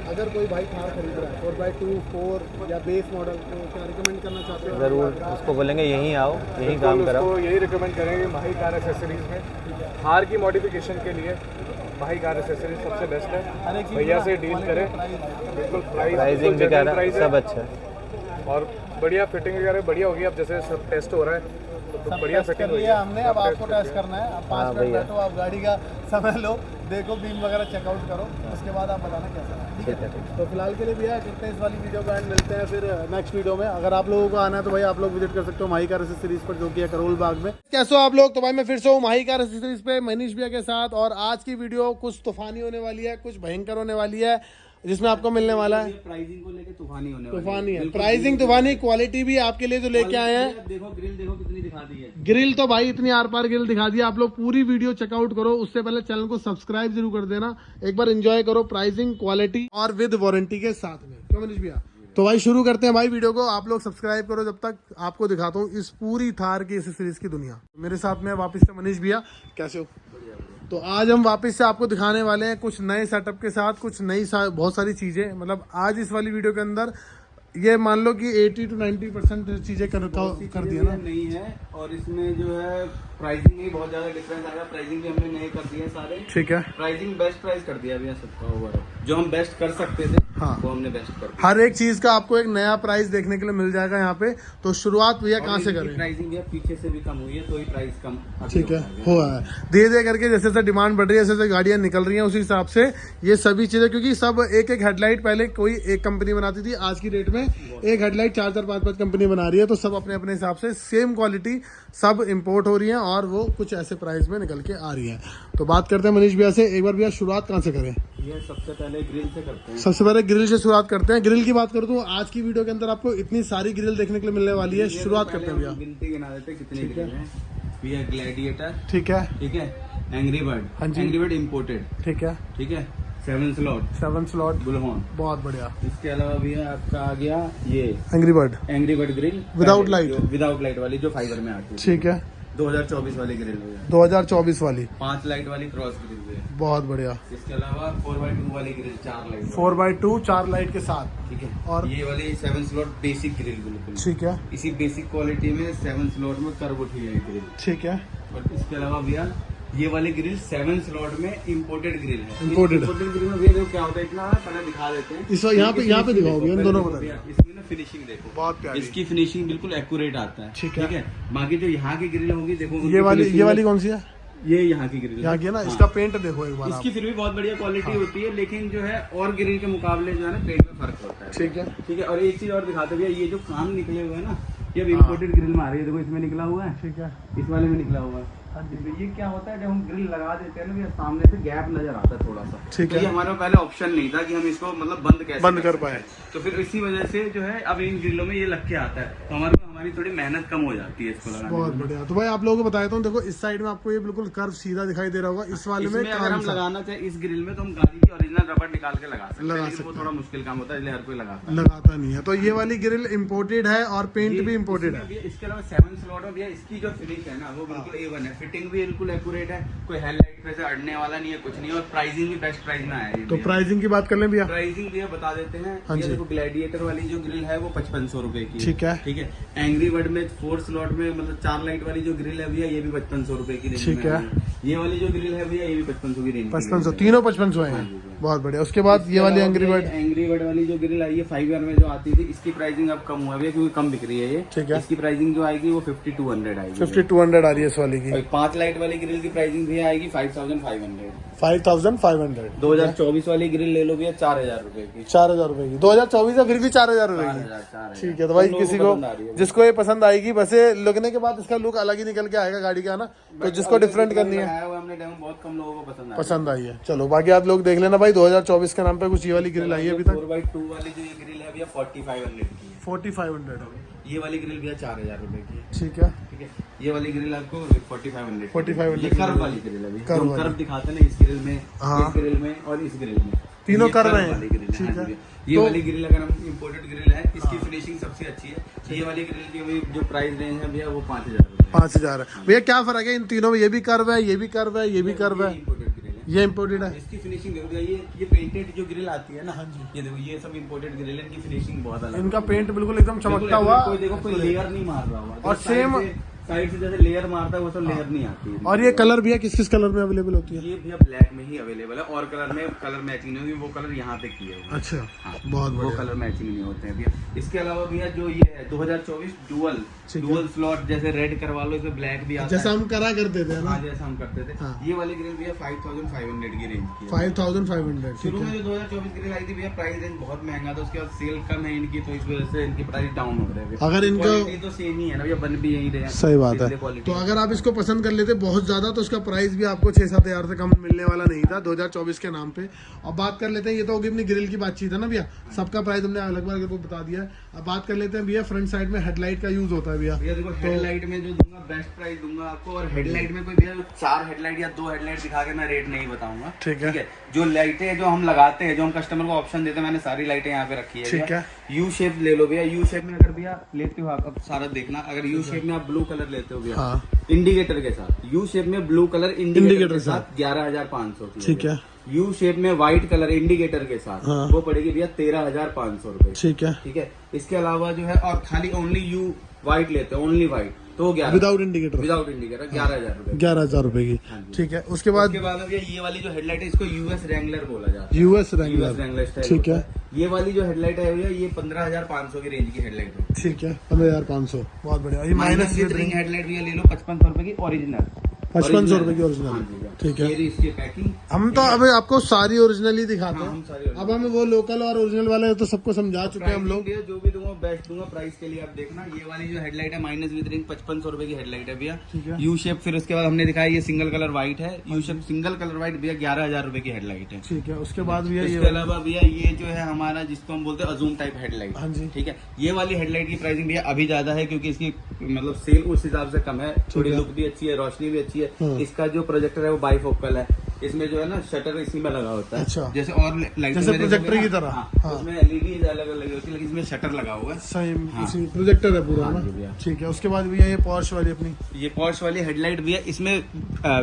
अगर कोई भाई कार खरीद रहा है 4x2, 4 या बेस मॉडल, तो क्या रिकमेंड करना चाहते हो? ज़रूर उसको बोलेंगे यहीं आओ, यहीं काम कराओ। उसको यही रिकमेंड करेंगे माही कार एसेसरीज में, थार की मॉडिफिकेशन के लिए माही कार एसेसरीज सबसे बेस्ट है। भैया से डील करें, बिल्कुल प्राइसिंग भी कह रहा है, सब अच्छा है और बढ़िया फिटिंग वगैरह बढ़िया होगी। अब जैसे सब टेस्ट हो रहा है तो बढ़िया फिटिंग कर लिया हमने, अब आपको टेस्ट करना है। अब 5 मिनट बैठो, आप गाड़ी का समय लो, देखो बीम वगैरह चेकआउट करो, उसके बाद आप बताना कैसा है, ठीक है? तो फिलहाल के लिए भैया करते हैं इस वाली वीडियो का एंड, मिलते हैं फिर नेक्स्ट वीडियो में। अगर आप लोगों को आना है तो भाई आप लोग विजिट कर सकते हो माही कार एसेसरीज पर, जो कि है करोल बाग में। कैसे हो आप लोग? तो भाई मैं फिर से हूँ माही कार एसेसरीज पे मनीष भैया के साथ, और आज की वीडियो कुछ तूफानी होने वाली है, कुछ भयंकर होने वाली है, जिसमें आपको मिलने वाला है प्राइसिंग को लेके तूफानी होने तूफानी है। प्राइसिंग तूफानी, क्वालिटी भी आपके लिए जो लेके आए हैं। देखो ग्रिल देखो कितनी दिखा दी है। ग्रिल तो भाई इतनी आर पार ग्रिल दिखा दी, आप लोग पूरी वीडियो चेकआउट करो। उससे पहले चैनल को सब्सक्राइब जरूर कर देना, एक बार एंजॉय करो प्राइसिंग, क्वालिटी और विद वारंटी के साथ में। क्यों मनीष भैया? तो भाई शुरू करते हैं भाई वीडियो को। आप लोग सब्सक्राइब करो, जब तक आपको दिखाता हूँ इस पूरी थार की एसेसरीज की दुनिया। मेरे साथ में वापस से मनीष भैया, कैसे हो? तो आज हम वापस से आपको दिखाने वाले हैं कुछ नए सेटअप के साथ, कुछ नई बहुत सारी चीज़ें। मतलब आज इस वाली वीडियो के अंदर ये मान लो कि 80 to 90% चीज़ें कर दी है ना। नहीं है, और इसमें जो है प्राइसिंग में बहुत ज़्यादा डिफरेंस आएगा। प्राइसिंग भी हमने नए कर दिए सारे, ठीक है? प्राइसिंग बेस्ट प्राइस कर दिया भैया सबका ओवरऑल। जो हम बेस्ट कर सकते थे हाँ, वो हमने बेस्ट कर दिया। हर एक चीज का आपको एक नया प्राइस देखने के लिए मिल जाएगा यहाँ पे। तो शुरुआत भैया कहाँ से करें? प्राइसिंग भैया पीछे से भी कम हुई है, तो ही प्राइस कम। ठीक है, हुआ है धीरे धीरे करके, जैसे जैसे डिमांड बढ़ रही है, जैसे जैसे गाड़ियाँ निकल रही हैं, उसी हिसाब से ये सभी चीजें, क्योंकि सब एक एक हेडलाइट पहले कोई एक कंपनी बनाती थी, आज की डेट में एक हेडलाइट 4-4, 5-5 कंपनी बना रही है। तो सब अपने अपने हिसाब से सेम क्वालिटी सब इम्पोर्ट हो रही है, और वो कुछ ऐसे प्राइस में निकल के आ रही है। तो बात करते हैं मनीष भैया से एक बार। भैया शुरुआत कहाँ से करें? ये सबसे पहले ग्रिल से करते हैं। सबसे पहले ग्रिल से शुरुआत करते हैं। ग्रिल की बात करूँ तो आज की वीडियो के अंदर आपको इतनी सारी ग्रिल देखने के लिए मिलने वाली है। शुरुआत करते हैं भैया। गिनती गिना देते हैं कितने ग्रिल हैं। भैया ग्लैडिएटर, ठीक है, ठीक है, एंग्री बर्ड, हाँ जी, एंग्री बर्ड इम्पोर्टेड, ठीक है, ठीक है, 7 स्लॉट बुलहॉर्न, बहुत बढ़िया। इसके अलावा भैया आपका आ गया ये angry bird grill without light, without light वाली जो फाइबर में आती है, ठीक है, 2024 वाली ग्रिल है, 2024 वाली 5 लाइट वाली क्रॉस ग्रिल है, बहुत बढ़िया। इसके अलावा 4x2 वाली ग्रिल 4 लाइट, 4x2 4 लाइट के साथ, ठीक है, और ये वाली 7 स्लॉट बेसिक ग्रिल बिल्कुल, ठीक है, इसी बेसिक क्वालिटी में 7 स्लॉट में कर्व उठी है ग्रिल, ठीक है। और इसके अलावा भैया ये वाली ग्रिल 7 स्लॉट में इम्पोर्टेड ग्रिल है। Imported ग्रिल में भैया देखो क्या होता है, इतना पहले दिखा देते हैं इस यहाँ पे दिखाओगे इन दोनों बता। इसमें ना फिनिशिंग देखो, बहुत प्यारी, इसकी फिनिशिंग बिल्कुल एक्यूरेट आता है, ठीक है। बाकी जो यहाँ की ग्रिल होगी देखो, ये वाली कौन सी है? ये यहाँ की ग्रिल, यहाँ की है ना। इसका पेंट देखो एक बार आप। इसकी फिर भी बहुत बढ़िया क्वालिटी होती है, लेकिन जो है और ग्रिल के मुकाबले जो है ना पेंट में फर्क होता है, ठीक है, ठीक है। और एक चीज और दिखाते भैया, ये जो काम निकले हुए है ना, ये इम्पोर्टेड ग्रिल में आ रही है, देखो इसमें निकला हुआ है, ठीक है, इस वाले में निकला हुआ है, इसमें ये क्या होता है, जब हम ग्रिल लगा देते हैं ना भैया, सामने से गैप नजर आता है थोड़ा सा। ठीक तो है। ये हमारे पहले ऑप्शन नहीं था कि हम इसको मतलब बंद कैसे बंद कर सकते पाए। हैं। तो फिर इसी वजह से जो है अब इन ग्रिलों में ये लग के आता है, तो हमारी थोड़ी मेहनत कम हो जाती है इसको लगाने में। बहुत बढ़िया। तो भाई आप लोगों को बताया था, देखो इस साइड में आपको ये बिल्कुल कर्व सीधा दिखाई दे रहा होगा, इस वाले में इसमें अगर काम हम सा। लगाना चाहे इस ग्रिल में, तो हम गाड़ी की ओरिजिनल रबड़ निकाल के लगा सकते हैं, लेकिन वो थोड़ा मुश्किल काम होता है, इसलिए हर कोई लगाता नहीं है। तो ये वाली ग्रिल इम्पोर्टेड है और पेंट भी इम्पोर्टेड है। इसके अलावा 7 स्लॉट में भैया इसकी जो फिनिश है ना, वो बिल्कुल A1 है। फिटिंग भी बिल्कुल एक्यूरेट है, कोई हेडलाइट पे से अड़ने वाला नहीं है, कुछ नहीं है। और प्राइसिंग भी बेस्ट प्राइस में आया है। तो प्राइसिंग की बात कर लें भैया। प्राइसिंग भैया बता देते हैं। हाँ ये जी। देखो ग्लैडिएटर वाली जो ग्रिल है वो 5500 रुपए की ठीक है। ठीक है। एंग्री बर्ड में 4 स्लॉट में मतलब 4 लाइट वाली जो ग्रिल है भैया, ये भी 5500 रुपए की रेंज ठीक में है। आई है। ये वाली जो ग्रिल है भैया, ये भी 5500 की रेंज 5500, तीनों 5500 हैं। बहुत बढ़िया। उसके बाद ये वाली एंग्री बर्ड वाली जो ग्रिल आई है 5 में जो आती थी, इसकी प्राइसिंग अब कम हुआ है क्योंकि कम बिक रही है ये। ठीक है। इसकी प्राइसिंग जो आएगी वो 5200 आएगी। 5200 आ रही है इस वाली की। और 5 लाइट वाली ग्रिल की प्राइसिंग भी आएगी 5500। 5500। 2024 वाली ग्रिल ले लो भैया 4000 रुपए की। 4000 रुपए की। 2024 है फिर भी 4000 रुपए की। ठीक है। तो भाई किसी को जिसको ये पसंद आएगी, बस ये लगने के बाद इसका लुक अलग ही निकल के आएगा गाड़ी का ना, तो जिसको डिफरेंट करनी है। हमने डेमो बहुत कम लोगों को पसंद आई है। चलो बाकी आप लोग देख लेना भाई। 2024 के नाम पे कुछ ये वाली ग्रिल आई है अभी तक। 4x2 वाली जो ये ग्रिल है भैया 4500 की है। 4500। ये वाली ग्रिल भैया 4000 रुपए की है। ठीक है। ठीक है। ये वाली ग्रिल आपको 4500 4500 ये कर्व वाली ग्रिल है। कर्व वाली। कर्व दिखाते हैं ना इस ग्रिल में, हाँ। इस ग्रिल में और इस ग्रिल में, तीनों ये कर्व हैं। वाली ग्रिल है। ठीक हाँ है। जी भैया। ये तो- वाली ग्रिल अगर हम इम्पोर्टेड ग्रिल है, इसकी फिनिशिंग सबसे अच्छी है। ये वाली ग्रिल की अभी जो प्राइस रेंज है भैया वो 5000 रुपए। 5000 है भैया। क्या फर्क है इन तीनों में? ये भी कर्व है, ये भी कर्व है, ये भी कर्व है, इम्पोर्टेड ग्रिल है। ये इम्पोर्टेड है। इसकी फिनिशिंग देखो भैया, ये पेंटेड जो ग्रिल आती है ना, हाँ जी, ये देखो ये सब इम्पोर्टेड ग्रिल है, इनकी फिनिशिंग बहुत अलग है। इनका पेंट बिल्कुल एकदम चमकता हुआ। कोई देखो कोई लेयर नहीं मार रहा हुआ। और सेम साइड से जैसे लेयर मारता है वो सब लेयर नहीं आती है। और ये कलर भैया किस किस कलर में अवेलेबल होती है? ये भैया ब्लैक में ही अवेलेबल है, और कलर में कलर मैचिंग नहीं होगी, वो कलर यहाँ पे किए हुए हैं। अच्छा। हाँ, बहुत वो बढ़िया। कलर मैचिंग नहीं होते हैं भैया। इसके अलावा भैया जो ये है 2024 डुअल स्लॉट, जैसे रेड करवा लो, इसमें ब्लैक भी आता जैसा है। हम करा करते थे ना। हाँ, जैसा हम करते थे। हाँ। ये वाली ग्रिल भैया 5500 की रेंज की है। 5500। शुरू में जो 2024 ग्रिल आई थी भैया, प्राइस रेंज बहुत महंगा था, उसके बाद सेल कम है इनकी, तो इस वजह से इनकी प्राइस डाउन हो रहे हैं। अगर इनको- क्वालिटी तो सेम ही है ना भैया, बन भी यही रहे हैं। सही बात है। इसलिए quality- तो अगर आप इसको पसंद कर लेते बहुत ज्यादा, तो उसका प्राइस भी आपको 6-7 हजार से कम मिलने वाला नहीं था 2024 के नाम पे। अब बात कर लेते हैं, ये तो होगी अपनी ग्रिल की बातचीत है ना भैया, सबका प्राइस हमने अलग बार आपको बता दिया है। अब बात कर लेते हैं भैया, फ्रंट साइड में हेडलाइट का यूज होता है भैया। भैया देखो हेडलाइट में जो दूंगा बेस्ट प्राइस दूंगा आपको, और हेडलाइट में कोई भैया 4 हेडलाइट या 2 हेडलाइट दिखा के मैं रेट नहीं बताऊंगा। ठीक है। जो लाइटें जो हम लगाते हैं, जो हम कस्टमर को ऑप्शन देते हैं, मैंने सारी लाइटें यहाँ पे रखी है। ठीक है। यू शेप ले लो भैया। यू शेप में अगर भैया लेते हो आप, अब सारा देखना, अगर यू शेप में आप ब्लू कलर लेते हो भैया, हाँ। इंडिकेटर के साथ, यू शेप में ब्लू कलर इंडिकेटर के साथ 11500 की। ठीक है। यू शेप में व्हाइट कलर इंडिकेटर के साथ हाँ। वो पड़ेगी भैया 13500 रुपए। ठीक है। ठीक है। इसके अलावा जो है, और खाली ओनली यू व्हाइट लेते हैं, ओनली व्हाइट, तो 11 विदाउट इंडिकेटर 11000 रुपए। 11000 रुपए की। हाँ जी। ठीक है। उसके बाद उसके बाद भैया ये वाली जो हेडलाइट है, इसको यूएस रैंगलर बोला जाता है। US US Wrangler. Wrangler style ठीक है। होता है। ये वाली जो हेडलाइट है भैया, ये 15500 की रेंज की हेडलाइट है। ठीक है। 15500। बहुत बढ़िया। ये माइनस माइनस रिंग हेडलाइट भैया ले लो 5500 रुपए की ओरिजिनल। 5500 रुपए की ओरिजिनल। हाँ जी भैया। ठीक है। ये रही इसकी पैकिंग। हम तो अभी आपको सारी ओरिजिनल ही दिखाते हाँ, हम हैं। सारी original। अब हमें वो लोकल और ओरिजिनल वाले तो सबको समझा चुके हैं हम लोग। भैया जो भी दूंगा बेस्ट दूंगा प्राइस के लिए, आप देखना। ये वाली जो हेडलाइट है माइनस विद रिंग 5500 रुपए की हेडलाइट है भैया। ठीक है। यू शेप, फिर उसके बाद हमने दिखाया ये सिंगल कलर व्हाइट है। U shape single colour white भैया 11000 रुपए की हेडलाइट है। ठीक है। उसके बाद भैया इसके ये अलावा भैया ये जो है हमारा, जिसको हम बोलते हैं अजूम टाइप हेडलाइट। हाँ जी। ठीक है। ये वाली हेडलाइट की प्राइसिंग भैया अभी ज्यादा है, क्योंकि इसकी मतलब सेल उस हिसाब से कम है। थोड़ी है। लुक भी अच्छी है, रोशनी भी अच्छी है। हाँ। इसका जो प्रोजेक्टर है वो बाईफोकल है। इसमें जो है ना शटर इसी में लगा होता है। अच्छा। जैसे और लाइट जैसे प्रोजेक्टर की तरह। हाँ। उसमें एलईडी अलग अलग लगी होती है, लेकिन इसमें शटर लगा हुआ है। सही हाँ। प्रोजेक्टर है पूरा हाँ ना। जी भैया। ठीक है। उसके बाद भैया ये पॉर्श वाली अपनी ये पॉर्श वाली हेडलाइट भी है। इसमें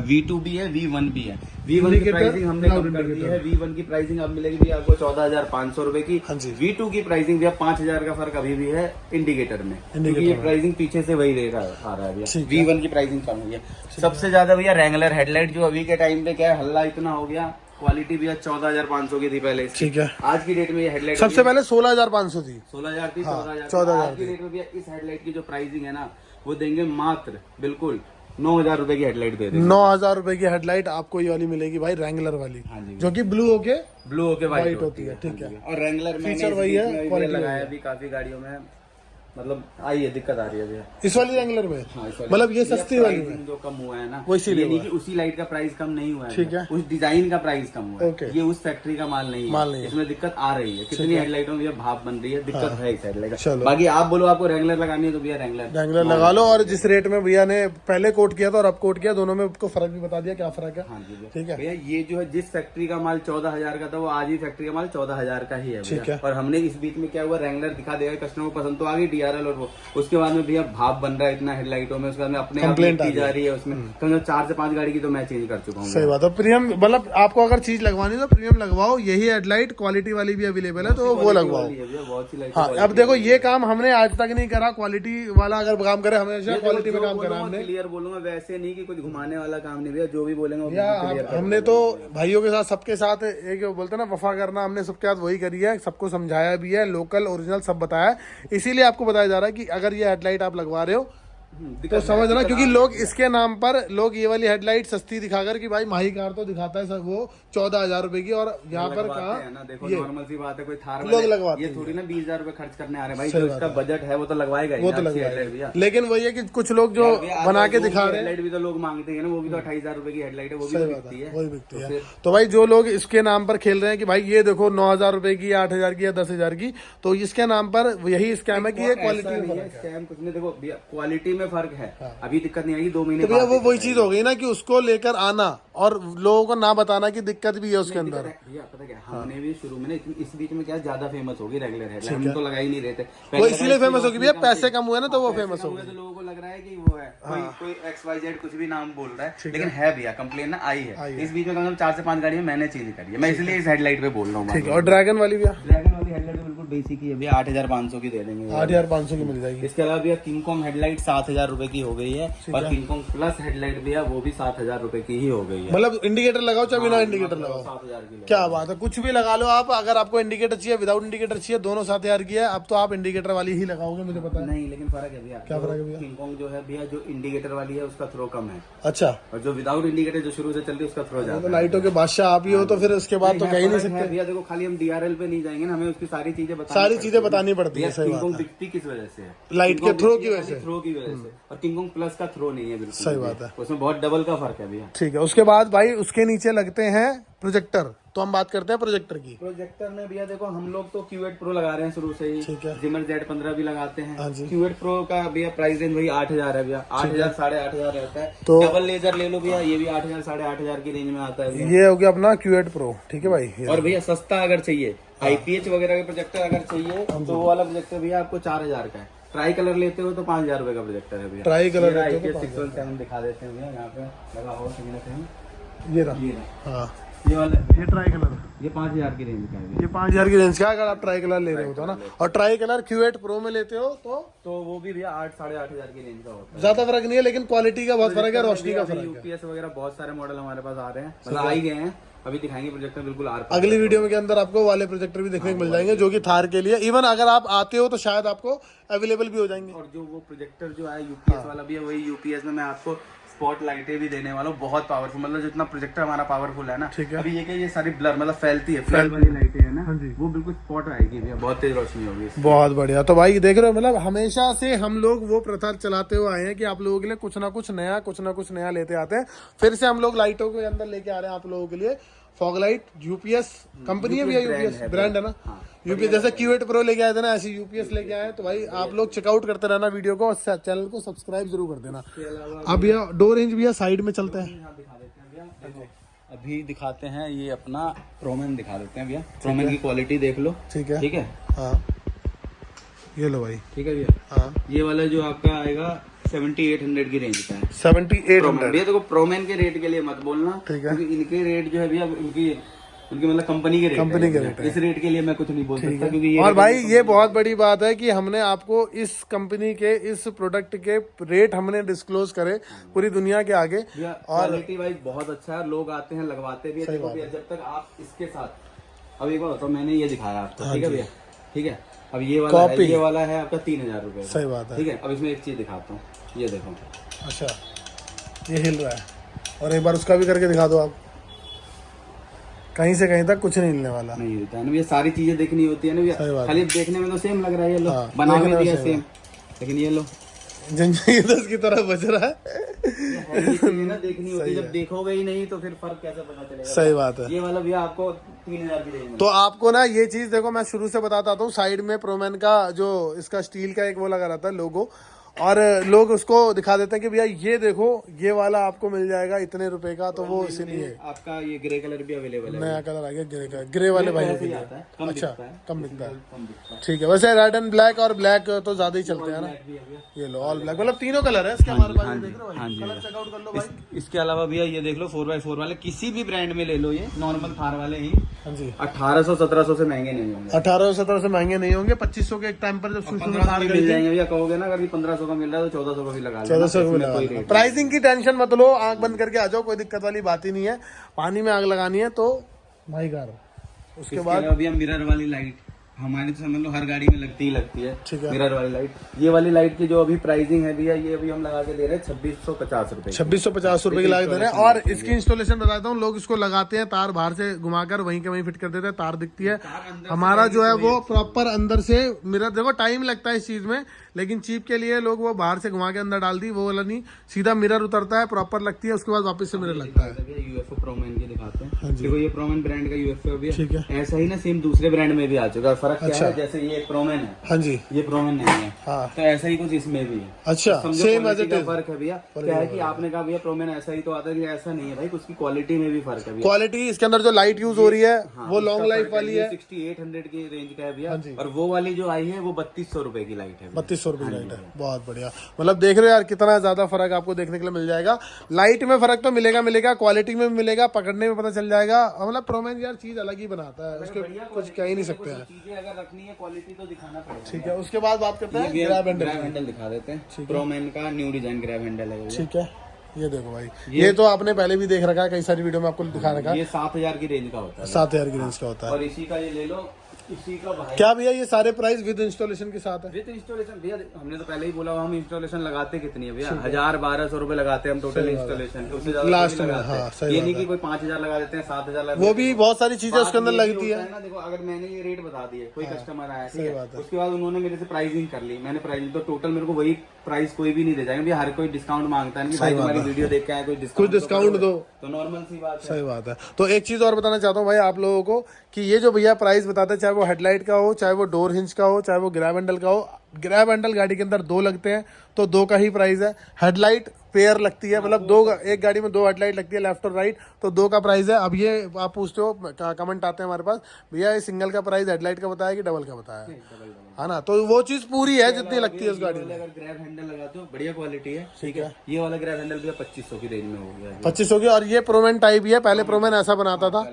V2 भी है, V1 भी है। V1 की Indicator, प्राइसिंग हमने without कम कर दी indicator। है। V1 की प्राइसिंग अब मिलेगी भैया आपको 14500 रुपए की। हाँ जी। V2 की प्राइसिंग भैया 5000 का फर्क अभी भी है इंडिकेटर में, क्योंकि ये में। प्राइसिंग पीछे से वही रेट आ रहा है भैया। ठीक है। V1 की प्राइसिंग कम हुई है। सबसे ज्यादा भैया रैंगलर हेडलाइट, जो अभी के टाइम पे क्या है, हल्ला इतना हो गया। क्वालिटी भैया 14500 की थी पहले इसकी। ठीक है। आज की डेट में ये हेडलाइट सबसे पहले 16500 थी। 16000 थी, हाँ, 14000 14,000 आज की डेट में भैया इस हेडलाइट की जो प्राइसिंग है ना, वो देंगे मात्र बिल्कुल 9000 रुपए की हेडलाइट दे देंगे। 9000 रुपए की हेडलाइट आपको ये वाली मिलेगी भाई, रैंगलर वाली। हाँ जी। जो कि ब्लू होके ब्लू होके White व्हाइट होती है। ठीक है। और रैंगलर मैंने Feature इस वही बीच है, में भी quality लगाया वही है। भी काफी गाड़ियों में। मतलब आई है, दिक्कत आ रही है भैया। इस वाली रेंगुलर में हाँ, इस वाली। मतलब ये सस्ती वाली प्राइसिंग में जो कम हुआ है ना, वो इसीलिए ये नहीं हुआ कि उसी लाइट का प्राइस कम नहीं हुआ है, ठीक है। उस डिजाइन का प्राइस कम हुआ है। ओके। ये उस फैक्ट्री का माल नहीं है, इसमें दिक्कत आ रही है। कितनी हेडलाइटों में भाप बन रही है, दिक्कत है इस हेडलाइट का। बाकी आप बोलो आपको रेगुलर लगानी है तो भैया रेगुलर लगा लो। और जिस रेट में भैया ने पहले कोट किया था और अब कोट किया, दोनों में आपको फर्क भी बता दिया क्या फर्क है। हाँ जी ठीक है भैया, ये जो है जिस फैक्ट्री का माल 14,000 का था, वो आज ही फैक्ट्री का माल 14,000 का ही है ठीक भैया। है। और हमने इस बीच में क्या हुआ, रेगुलर दिखा देगा, कस्टमर को पसंद तो आ गई DRL और वो, उसके बाद में भैया भाप बन रहा है इतना हेडलाइटों में, उसके बाद में अपने आप कंप्लेंट मिट्टी जा रही है उसमें। कम 4 से 5 गाड़ी की तो मैं चेंज कर चुका हूँ। सही बात है। प्रीमियम मतलब आपको अगर चीज लगवानी है तो प्रीमियम लगवाओ। यही हेडलाइट क्वालिटी वाली भी अवेलेबल है तो वो लगवाओ। बहुत सी लाइट। हाँ, अब देखो ये काम हमने आज तक नहीं करा। क्वालिटी वाला अगर काम करे, हमेशा क्वालिटी में काम करा हमने। क्लियर बोलूंगा, वैसे नहीं कि कुछ घुमाने वाला काम नहीं भैया, जो भी बोलेंगे वो या क्लियर। हमने तो भाइयों के साथ सबके साथ एक बोलते हैं ना वफा करना, हमने सबके साथ वही करी है। सबको समझाया भी है, लोकल ओरिजिनल सब बताया है। इसीलिए आपको बताया जा रहा है कि अगर ये हेडलाइट आप लगवा रहे हो तो समझना, क्योंकि लोग इसके नाम पर लोग ये वाली हेडलाइट सस्ती दिखाकर कि भाई माही कार तो दिखाता है सब, वो 14,000 रुपए की, और यहाँ पर कहा देखो नॉर्मल सी बात है, कोई थार लोग लगवाते ये थोड़ी ना 20,000 रुपए खर्च करने आ रहे हैं भाई। जो इसका बजट है वो तो लगवाएगा ही, वो तो लगवाएगा। लेकिन वही है कि कुछ लोग जो बना के दिखा रहे हैं, हेडलाइट भी तो लोग मांगते हैं ना, वो भी तो 28,000 रुपए की हेडलाइट है, वो भी तो बिकती है। वही बिकती है। तो भाई जो लोग इसके नाम पर खेल रहे हैं कि भाई ये देखो 9,000 रुपए की, 8,000 की या 10,000 की, तो इसके नाम पर यही स्कैम है कि ये क्वालिटी में स्कैम कुछ नहीं। देखो क्वालिटी में फर्क है, अभी दिक्कत नहीं आएगी 2 महीने तो भैया वो वही चीज हो गई ना कि उसको लेकर आना और लोगों को ना बताना कि दिक्कत भी है उसके अंदर। भैया पता क्या, हमने भी शुरू में इस बीच में क्या ज्यादा फेमस होगी रेगुलर है, हम तो लगा ही नहीं रहे थे। वो इसीलिए फेमस होगी भैया, पैसे कम हुए ना तो वो फेमस हो गई। तो लोगों को लग रहा है कि वो है कोई XYZ कुछ भी नाम बोल रहा है, लेकिन है भैया कंप्लेन ना आई है। इस बीच में कम से कम 4 से 5 गाड़ियां मैंने चेंज करी है, मैं इसलिए इस हेडलाइट पे बोल रहा हूँ। ठीक है। और ड्रैगन वाली भैया, ड्रैगन वाली हेडलाइट बिल्कुल बेसिक ही है भैया, 8,500 की दे देंगे। 8,500 की मिल जाएगी। इसके अलावा भैया किंग कॉन्ग हेडलाइट 7,000 रुपए की हो गई है, और किंग कॉन्ग प्लस हेडलाइट भैया वो भी 7,000 रुपए की ही हो गई है। मतलब इंडिकेटर लगाओ चाहे बिना इंडिकेटर लगाओ, 7,000 की। क्या बात है, कुछ भी लगा लो आप। अगर आपको इंडिकेटर चाहिए, विदाउट इंडिकेटर चाहिए, दोनों 7,000 की है। अब तो आप इंडिकेटर वाली ही लगाओगे, मुझे पता है। नहीं, लेकिन फर्क है भैया। क्या फर्क है भैया? किंग कॉन्ग जो है भैया, जो इंडिकेटर वाली है उसका थ्रो कम है, अच्छा। और जो विदाउट इंडिकेटर जो शुरू से चल रही है उसका थ्रो ज्यादा तो लाइटों के बादशाह आप ही हो, तो फिर उसके बाद तो कह ही नहीं सकते भैया। देखो खाली हम DRL पे नहीं जाएंगे ना, हमें उसकी सारी चीजें बतानी पड़ती है। सही बात है। दिखती किस वजह से है, लाइट के थ्रो की वजह से, थ्रो की वजह से। और किंग कॉन्ग प्लस का थ्रो नहीं है बिल्कुल। सही बात है, उसमें बहुत डबल का फर्क है भैया। ठीक है। उसके बाद भाई उसके नीचे लगते हैं प्रोजेक्टर, तो हम बात करते हैं प्रोजेक्टर की। प्रोजेक्टर में भैया देखो हम लोग तो Q8 Pro लगा रहे हैं शुरू से ही, ठीक है। जिमर Z15 भी लगाते हैं। हाँ जी। Q8 Pro का भैया प्राइस रेंज वही 8,000 है भैया, 8,000 8,500 रहता है। तो डबल लेजर ले लो भैया, ये भी 8,000 8,500 की रेंज में आता है भैया। ये हो गया अपना Q8 Pro, ठीक है भाई। और भैया सस्ता अगर चाहिए, IPH वगैरह के प्रोजेक्टर अगर चाहिए तो वो वाला प्रोजेक्टर भैया आपको 4,000 का है। ट्राई कलर लेते हो तो 5,000 रुपए का प्रोजेक्टर है भैया। ट्राई कलर लेते हो तो IPH 617 दिखा देते हैं भैया, यहाँ पे लगा हो कहीं ना कहीं। ये रहा, ये रहा। हाँ ये वाला ये ट्राई कलर, ये 5,000 की रेंज का है। ये 5,000 की रेंज का अगर आप ट्राई कलर ले रहे हो तो ना। और ट्राई कलर Q8 Pro में लेते हो तो वो भी भैया 8,000 की रेंज का होता है। ज्यादा फर्क नहीं है, लेकिन क्वालिटी का बहुत फर्क है, रोशनी का फर्क है। UPS वगैरह बहुत सारे मॉडल हमारे पास आ रहे हैं, मतलब आ ही गए हैं, अभी दिखाएंगे प्रोजेक्टर बिल्कुल अगली वीडियो के अंदर आपको वाले प्रोजेक्टर भी देखने को मिल जाएंगे, जो कि थार के लिए। इवन अगर आप आते हो तो शायद आपको अवेलेबल भी हो जाएंगे। और जो वो प्रोजेक्टर जो है UPS वाला भी है, वही UPS में मैं आपको स्पॉट लाइटें भी देने वाला हूँ, बहुत पावरफुल। मतलब जितना प्रोजेक्टर हमारा पावरफुल है ना, ठीक है। अभी ये क्या ये सारी ब्लर मतलब फैलती है, फ्लैश वाली लाइटें है ना, हाँ जी। वो बिल्कुल स्पॉट आएगी भैया, बहुत तेज रोशनी होगी। बहुत बढ़िया। तो भाई देख रहे हो, मतलब हमेशा से हम लोग वो प्रथा चलाते हुए आए हैं कि आप लोगों के लिए कुछ ना कुछ नया लेते आते हैं। फिर से हम लोग लाइटों के अंदर लेके आ रहे हैं आप लोगों के लिए फॉग लाइट। UPS कंपनी है भैया, UPS ब्रांड है ना। UPS जैसे Q8 Pro लेके आए थे ना, ऐसे UPS लेके आए। तो भाई आप लोग चेकआउट करते रहना वीडियो को, और चैनल को सब्सक्राइब जरूर कर देना। अब भैया डोर रेंज भैया साइड में चलता है, अभी दिखाते हैं, ये अपना प्रोमैन दिखा देते हैं भैया। प्रोमैन की क्वालिटी देख लो, ठीक है। ठीक है। हाँ ये लो भाई, ठीक है भैया। हाँ ये वाला जो आपका आएगा 7,800 की रेंज का है। 7,800 भैया देखो प्रोमैन के रेट के लिए मत बोलना, ठीक है। क्योंकि इनके रेट जो है भैया उनकी मतलब कंपनी के रेट है। इस रेट के लिए मैं कुछ नहीं बोल सकता, क्योंकि ये और भाई ये बहुत बड़ी बात है कि हमने आपको इस कंपनी के इस प्रोडक्ट के रेट हमने डिस्क्लोज करे पूरी दुनिया के आगे। और क्वालिटी वाइज बहुत अच्छा है, लोग आते हैं लगवाते भी हैं। देखो भैया जब तक आप इसके साथ, अब एक बार बताओ, मैंने ये दिखाया आपको, ठीक है भैया, ठीक है। अब ये वाला है आपका 3,000 रुपए। सही बात है, ठीक है। अब इसमें एक चीज दिखाता हूँ, ये देखो। अच्छा ये हिल रहा है, और एक बार उसका भी करके दिखा दो आप। कहीं से कहीं तक कुछ नहीं हिलने वाला, नहीं हिलता है ना, ये सारी चीजें देखनी होती है ना भैया। खाली देखने में तो सेम लग रहा है, ये लो बना के दिया सेम, लेकिन ये लो जंजीर की तरह बज रहा है। ये चीजें ना देखनी होती है, जब देखोगे ही नहीं तो फिर फर्क कैसे पता चलेगा। सही बात है। ये वाला भैया आपको 3000 की रेंज में। तो आपको ना ये चीज देखो, मैं शुरू से बताता हूँ, साइड में प्रोमैन का जो इसका स्टील का एक वो लगा रहता है लोगो, और लोग उसको दिखा देते हैं कि भैया ये देखो ये वाला आपको मिल जाएगा इतने रुपए का, तो वो इसीलिए आपका ये ग्रे कलर भी अवेलेबल है। नया कलर आ गया ग्रे का, ग्रे वाले भाई के लिए। आता है, कम अच्छा दिखता है, कम दिखता है, कम दिखता है। ठीक है। वैसे रेड एंड ब्लैक और ब्लैक तो ज्यादा ही चलते हैं ना। ब्लैक भी है भैया। ये लो ऑल ब्लैक, मतलब तीनों कलर है इसके हमारे पास, हाँ ये जी, देख रहे हो हाँ भाई, जी, कलर हाँ। चेकआउट कर लो भाई। इसके अलावा भैया ये देख लो 4x4 वाले, किसी भी ब्रांड में ले लो, ये नॉर्मल थार वाले ही हाँ जी 1800-1700 से महंगे नहीं होंगे। 1800-1700 से महंगे नहीं होंगे, 2500 के एक टाइम पर जब शुरू में 1500 कार के गई मिल थी, जाएंगे भैया। कहोगे ना अगर 1500 का मिल रहा है तो 1400 का भी लगा लेना। 1400 को इसमें लगा कोई लो। रेट प्राइसिंग की टेंशन मत लो, आंख बंद करके आ जाओ, कोई दिक्कत वाली बात ही नहीं है। पानी में आग लगानी है तो भाई कार। उसके बाद भैया मिरर वाली लाइट हमारी तो समझ लो हर गाड़ी में लगती ही लगती है। ठीक है। मिरर वाली लाइट, ये वाली लाइट की जो अभी प्राइसिंग है भैया, ये अभी हम लगा के दे रहे हैं 2650 रुपए। 2650 रुपए की लागत दे रहे हैं। और इसकी इंस्टॉलेशन बताता हूँ, लोग इसको लगाते हैं, तार बाहर से घुमाकर वहीं के वहीं फिट कर देते हैं, तार दिखती है। हमारा जो है वो प्रॉपर अंदर से मिरर, देखो टाइम लगता है इस चीज में, लेकिन चीप के लिए लोग वो बाहर से घुमा के अंदर डाल दी, वो वाला नहीं, सीधा मिरर उतरता है, प्रॉपर लगती है, उसके बाद वापस से मिरर लगता है। यूएफओ प्रोमैन की दिखाते हाँ हैं। जी। देखो ये प्रोमैन ब्रांड का यूएफओ भी ठीक है। ऐसा ही ना सेम दूसरे ब्रांड में भी आ चुका है। फर्क क्या अच्छा। है, जैसे ये एक प्रोमैन है, हाँ जी ये प्रोमैन नहीं है, हाँ तो ऐसा ही कुछ इसमें भी है। अच्छा समझो सेम एज quality इट का इज। फर्क है भैया। क्या है कि आपने कहा भैया प्रोमैन ऐसा ही तो आता है, ऐसा नहीं है भाई, उसकी क्वालिटी में भी फर्क है भैया। क्वालिटी इसके अंदर जो लाइट यूज हो रही है हाँ, वो उसका लॉन्ग लाइफ फर्क वाली ये है। 6800 की रेंज का है भैया। हाँ जी। और वो वाली जो आई है वो 3200 रुपए की लाइट है। 3200 रुपए की लाइट है, बहुत बढ़िया। मतलब देख रहे हो यार कितना ज्यादा फर्क आपको देखने के लिए मिल जाएगा। लाइट में फर्क तो मिलेगा, क्वालिटी में भी मिलेगा, पकड़ने में पता चल जाएगा। मतलब प्रोमैन यार चीज अलग ही बनाता है, उसके कुछ कह ही नहीं सकते हैं। चीजें अगर रखनी है क्वालिटी तो दिखाना पड़ेगा। ठीक है, उसके बाद बात करते हैं ग्रैब हैंडल। ग्रैब हैंडल दिखा देते हैं। प्रोमैन का न्यू डिजाइन ग्रैब हैंडल है। ठीक है, ये देखो भाई, ये तो आपने पहले भी देख रखा है, कई सारी वीडियो में आपको दिखा रखा है। ये 7000 की रेंज का होता है। 7000 की रेंज का होता है। और इसी का ये ले लो, इसी का भाई क्या भैया ये सारे प्राइस विद इंस्टॉलेशन के साथ है? विद इंस्टॉलेशन भैया, हमने तो पहले ही बोला हम इंस्टॉलेशन लगाते कितनी है भैया, 1000-1200 रुपए लगाते हैं हम टोटल इंस्टॉलेशन। उससे ज्यादा लास्ट नहीं में, लगाते। हाँ, सही ये बात नहीं है। कि कोई 5000 लगा देते हैं, 7000 लगा वो भी बहुत सारी चीजें उसके अंदर लगती है। ना। देखो अगर मैंने ये रेट बता दिए, कोई कस्टमर आया, ठीक बात है, है। उसके बाद उन्होंने मेरे से प्राइसिंग कर ली, मैंने प्राइसिंग तो टोटल मेरे को वही प्राइस कोई भी नहीं दे जाएगा भैया। हर कोई डिस्काउंट मांगता है कि भाई तुम्हारी वीडियो देख के आए, कोई डिस्काउंट दो, तो नॉर्मल सी बात है। सही बात है। तो एक चीज और बताना चाहता हूँ भाई आप लोगों को कि ये जो भैया प्राइस बताते हैं, चाहे वो हेडलाइट का हो, चाहे वो डोर हिंज का हो, चाहे वो ग्रैब हैंडल का हो। ग्रैब हैंडल गाड़ी के अंदर 2 लगते हैं, तो 2 का ही प्राइस है। हेडलाइट पेयर लगती है, मतलब 2, एक गाड़ी में 2 हेडलाइट लगती है, लेफ्ट और राइट, तो 2 का प्राइस है। अब ये आप पूछते हो, कमेंट आते हैं हमारे पास, भैया ये सिंगल का प्राइस हेडलाइट का बताया कि डबल का बताया है ना? तो वो चीज पूरी है जितनी लगती है उस गाड़ी में। अगर ग्रैब हैंडल लगाते हो बढ़िया क्वालिटी है, ठीक है। ये वाला ग्रैब हैंडल भी 2500 की रेंज में हो गया है। 2500 की, और ये प्रोमैन टाइप ही है। पहले प्रोमैन ऐसा बनाता था,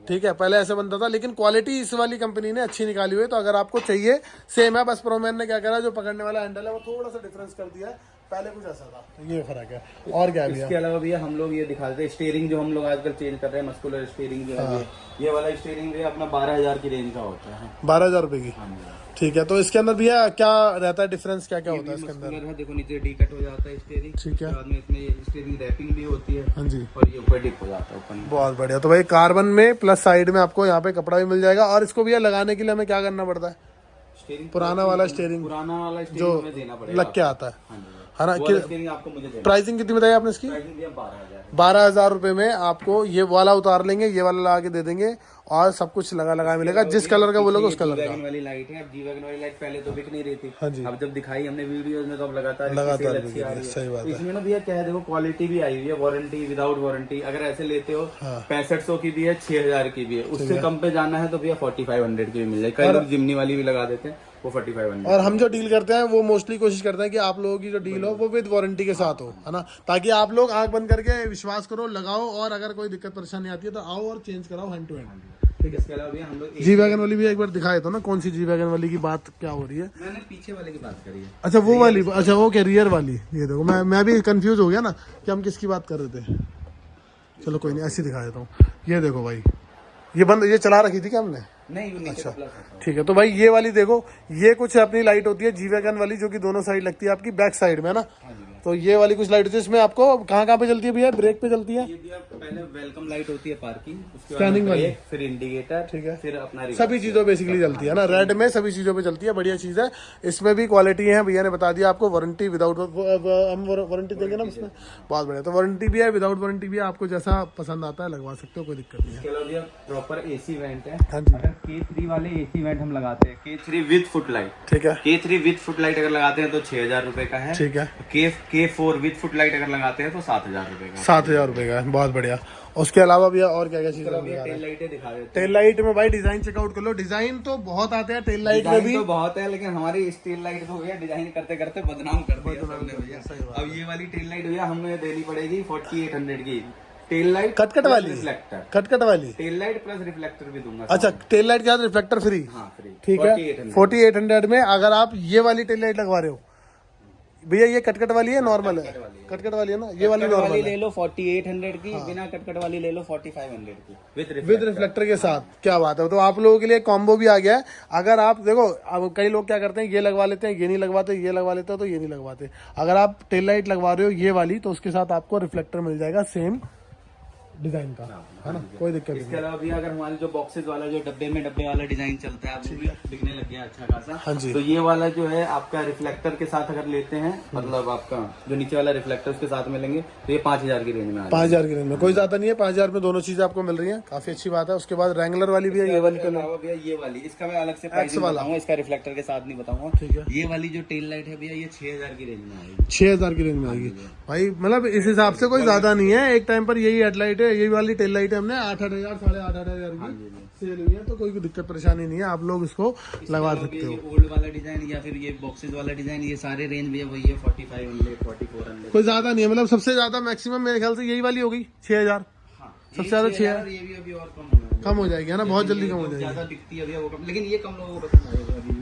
ठीक है, पहले ऐसे बनता था, लेकिन क्वालिटी इस वाली कंपनी ने अच्छी निकाली हुई है। तो अगर आपको चाहिए सेम है, बस प्रोमैन ने क्या करा, जो पकड़ने वाला हैंडल है वो थोड़ा सा डिफरेंस कर दिया है, पहले कुछ ऐसा था, तो ये फर्क है। और क्या है भैया? इसके अलावा भैया हम लोग ये दिखा देते हैं स्टीयरिंग, जो हम लोग आजकल चेंज कर रहे हैं, मस्कुलर स्टीयरिंग जो है ये वाला स्टीयरिंग भी अपना 12000 की रेंज का होता है। 12000 रुपए की, ठीक है। तो इसके अंदर भैया क्या रहता है डिफरेंस, क्या क्या होता है इसके अंदर? मस्कुलर है, देखो नीचे डी कट हो जाता है स्टीयरिंग, ठीक है। बाद में इसमें स्टीयरिंग रैपिंग भी होती है, हाँ जी, और ये ऊपर डिप हो जाता है ऊपर। बहुत बढ़िया। तो भाई कार्बन में प्लस साइड में आपको यहाँ पे कपड़ा भी मिल जाएगा। और इसको भैया लगाने के लिए हमें क्या करना पड़ता है? स्टीयरिंग पुराना वाला स्टीयरिंग जो हमें देना पड़ेगा, लग के आता है, हाँ जी, है ना? वो वाला स्टीयरिंग आपको मुझे देना। प्राइसिंग कितनी बताई आपने इसकी? प्राइसिंग भैया 12000 12,000 रुपए में आपको ये वाला उतार लेंगे, ये वाला लगा के दे देंगे, और सब कुछ लगा मिलेगा। जिस कलर का बोलोगे उस कलर का। G-Wagon वाली लाइट है। अब G-Wagon वाली लाइट पहले तो बिक नहीं रही थी, हाँ जी, अब जब दिखाई हमने वीडियोस में तो अब लगातार बिक रही है, है। सही बात है। इसमें ना भैया क्या है, देखो क्वालिटी भी आई हुई है, वारंटी विदाउट वारंटी। अगर ऐसे लेते हो 6500 की भी है, 6000 की भी है, उससे कम पे जाना है तो भैया 4500 की भी मिल जाए। कई लोग जिमनी वाली भी लगा देते हैं, वो 4500। और हम जो डील करते हैं वो मोस्टली कोशिश करते हैं कि आप लोगों की जो डील हो वो विद वारंटी के साथ हो, है ना? ताकि आप लोग आंख बंद करके विश्वास करो, लगाओ, और अगर कोई दिक्कत परेशानी आती है तो आओ और चेंज कराओ हैंड टू हैंड। ठीक है। इसके अलावा भैया हम लोग G-Wagon वाली भी एक बार दिखाए तो ना, कौन सी G-Wagon वाली की बात क्या हो रही है? मैंने पीछे वाले की बात करी है। अच्छा वो वाली, अच्छा वो क्या रियर वाली? ये देखो, मैं भी कंफ्यूज हो गया ना कि हम किसकी बात कर रहे थे। चलो कोई नहीं, ऐसी दिखा देता हूँ। ये देखो भाई, ये चला रखी थी क्या हमने? नहीं, अच्छा ठीक है। तो भाई ये वाली देखो, ये कुछ अपनी लाइट होती है G-Wagon वाली, जो कि दोनों साइड लगती है आपकी बैक साइड में, है ना? तो ये वाली कुछ लाइट होती है इसमें, आपको कहाँ पे जलती है भैया? ब्रेक पे जलती है, ये भी आप पहले वेलकम लाइट होती है पार्किंग, उसके स्कैनिंग बाद वाली, ब्रेक, फिर इंडिकेटर, ठीक है, फिर अपना सभी चीजों बेसिकली जलती है ना, रेड में सभी चीजों पे चलती है, बढ़िया चीज है। इसमें भी क्वालिटी है, भैया ने बता दिया आपको, वारंटी विदाउट, हम वारंटी देंगे ना इसमें, बहुत बढ़िया। तो वारंटी भी है, विदाउट वारंटी भी है, आपको जैसा पसंद आता है लगवा सकते हो, कोई दिक्कत नहीं है। इसके अलावा प्रॉपर एसी वेंट है। हाँ जी, अगर K3 वाले एसी वेंट हम लगाते हैं, K3 विद फुट लाइट, ठीक है, K3 विद फुट लाइट अगर लगाते हैं तो 6,000 रुपए का है। ठीक है, K4 विद फुट लाइट अगर लगाते हैं तो 7,000 रुपए का। 7,000 रुपए का है, बहुत बढ़िया। उसके अलावा भैया और क्या क्या चीजें? टेल लाइटें दिखा देते हैं। टेल लाइट में भाई डिजाइन चेकआउट कर लो, डिजाइन तो बहुत आते हैं टेल लाइट में डिजाइन भी, तो बहुत है, लेकिन हमारी इस टेल लाइट को भैया डिजाइन करते करते बदनाम कर दिया सबने भैया। अब ये वाली टेल लाइट भैया हमें देनी पड़ेगी 4800 की। टेल लाइट कटकट वाली, रिफ्लेक्टर, कटकट वाली, टेल लाइट प्लस रिफ्लेक्टर भी दूंगा। अच्छा, टेल लाइट के साथ रिफ्लेक्टर फ्री, हाँ फ्री, ठीक है। 4800 में अगर आप ये वाली टेल लाइट लगवा रहे हो भैया, ये कटकट वाली है, नॉर्मल है, कटकट वाली है ना, ये वाली नॉर्मल ले लो 4800 की, बिना कटकट वाली ले लो 4500 की विद रिफ्लेक्टर के साथ। क्या बात है, तो आप लोगों के लिए कॉम्बो भी आ गया है। अगर आप देखो, अब कई लोग क्या करते हैं, ये लगवा लेते हैं, ये नहीं लगवाते, ये लगवा लेते हैं तो ये नहीं लगवाते। अगर आप टेल लाइट लगवा रहे हो ये वाली, तो उसके साथ आपको रिफ्लेक्टर मिल जाएगा सेम डिजाइन का, है ना, कोई दिक्कत नहीं। इसके अलावा भी अगर हमारे जो बॉक्सेस वाला जो डब्बे वाला डिजाइन चलता है, वो भी दिखने लग गया अच्छा खासा। हाँ जी, तो ये वाला जो है आपका रिफ्लेक्टर के साथ अगर लेते हैं, मतलब आपका जो नीचे वाला रिफ्लेक्टर उसके साथ में लेंगे तो ये 5,000 की रेंज में आ जाएगा। 5,000 की रेंज में, कोई ज्यादा नहीं है, 5,000 में दोनों चीजें आपको मिल रही है, काफी अच्छी बात है। उसके बाद रेंगुलर वाली भी है, ये वाली भैया ये वाली, इसका मैं अलग से प्राइसिंग बताऊंगा, इसका रिफ्लेक्टर के साथ नहीं बताऊंगा। ठीक है, ये वाली जो टेल लाइट है भैया, ये 6,000 की रेंज में आएगी। 6,000 की रेंज में आएगी भाई, मतलब इस हिसाब से कोई ज्यादा नहीं है। एक टाइम पर यही हेडलाइट है, यही वाली टेल लाइट है, हमने 8,000 8,500 की सेल हुई है, तो कोई भी दिक्कत परेशानी नहीं है, आप लोग इसको लगवा सकते हो। ओल्ड वाला डिजाइन या फिर ये बॉक्सेस वाला डिजाइन, ये सारे रेंज भैया वही है 4500 4400। कोई ज्यादा नहीं है, मतलब सबसे ज्यादा मैक्सिमम मेरे ख्याल से यही वाली होगी 6,000, सबसे ज्यादा 6,000। ये भी अभी और कम हो जाएगी, है ना, बहुत जल्दी कम हो जाएगी, ज्यादा दिखती है भैया वो कम, लेकिन ये कम लोगों को पसंद आएगा अभी।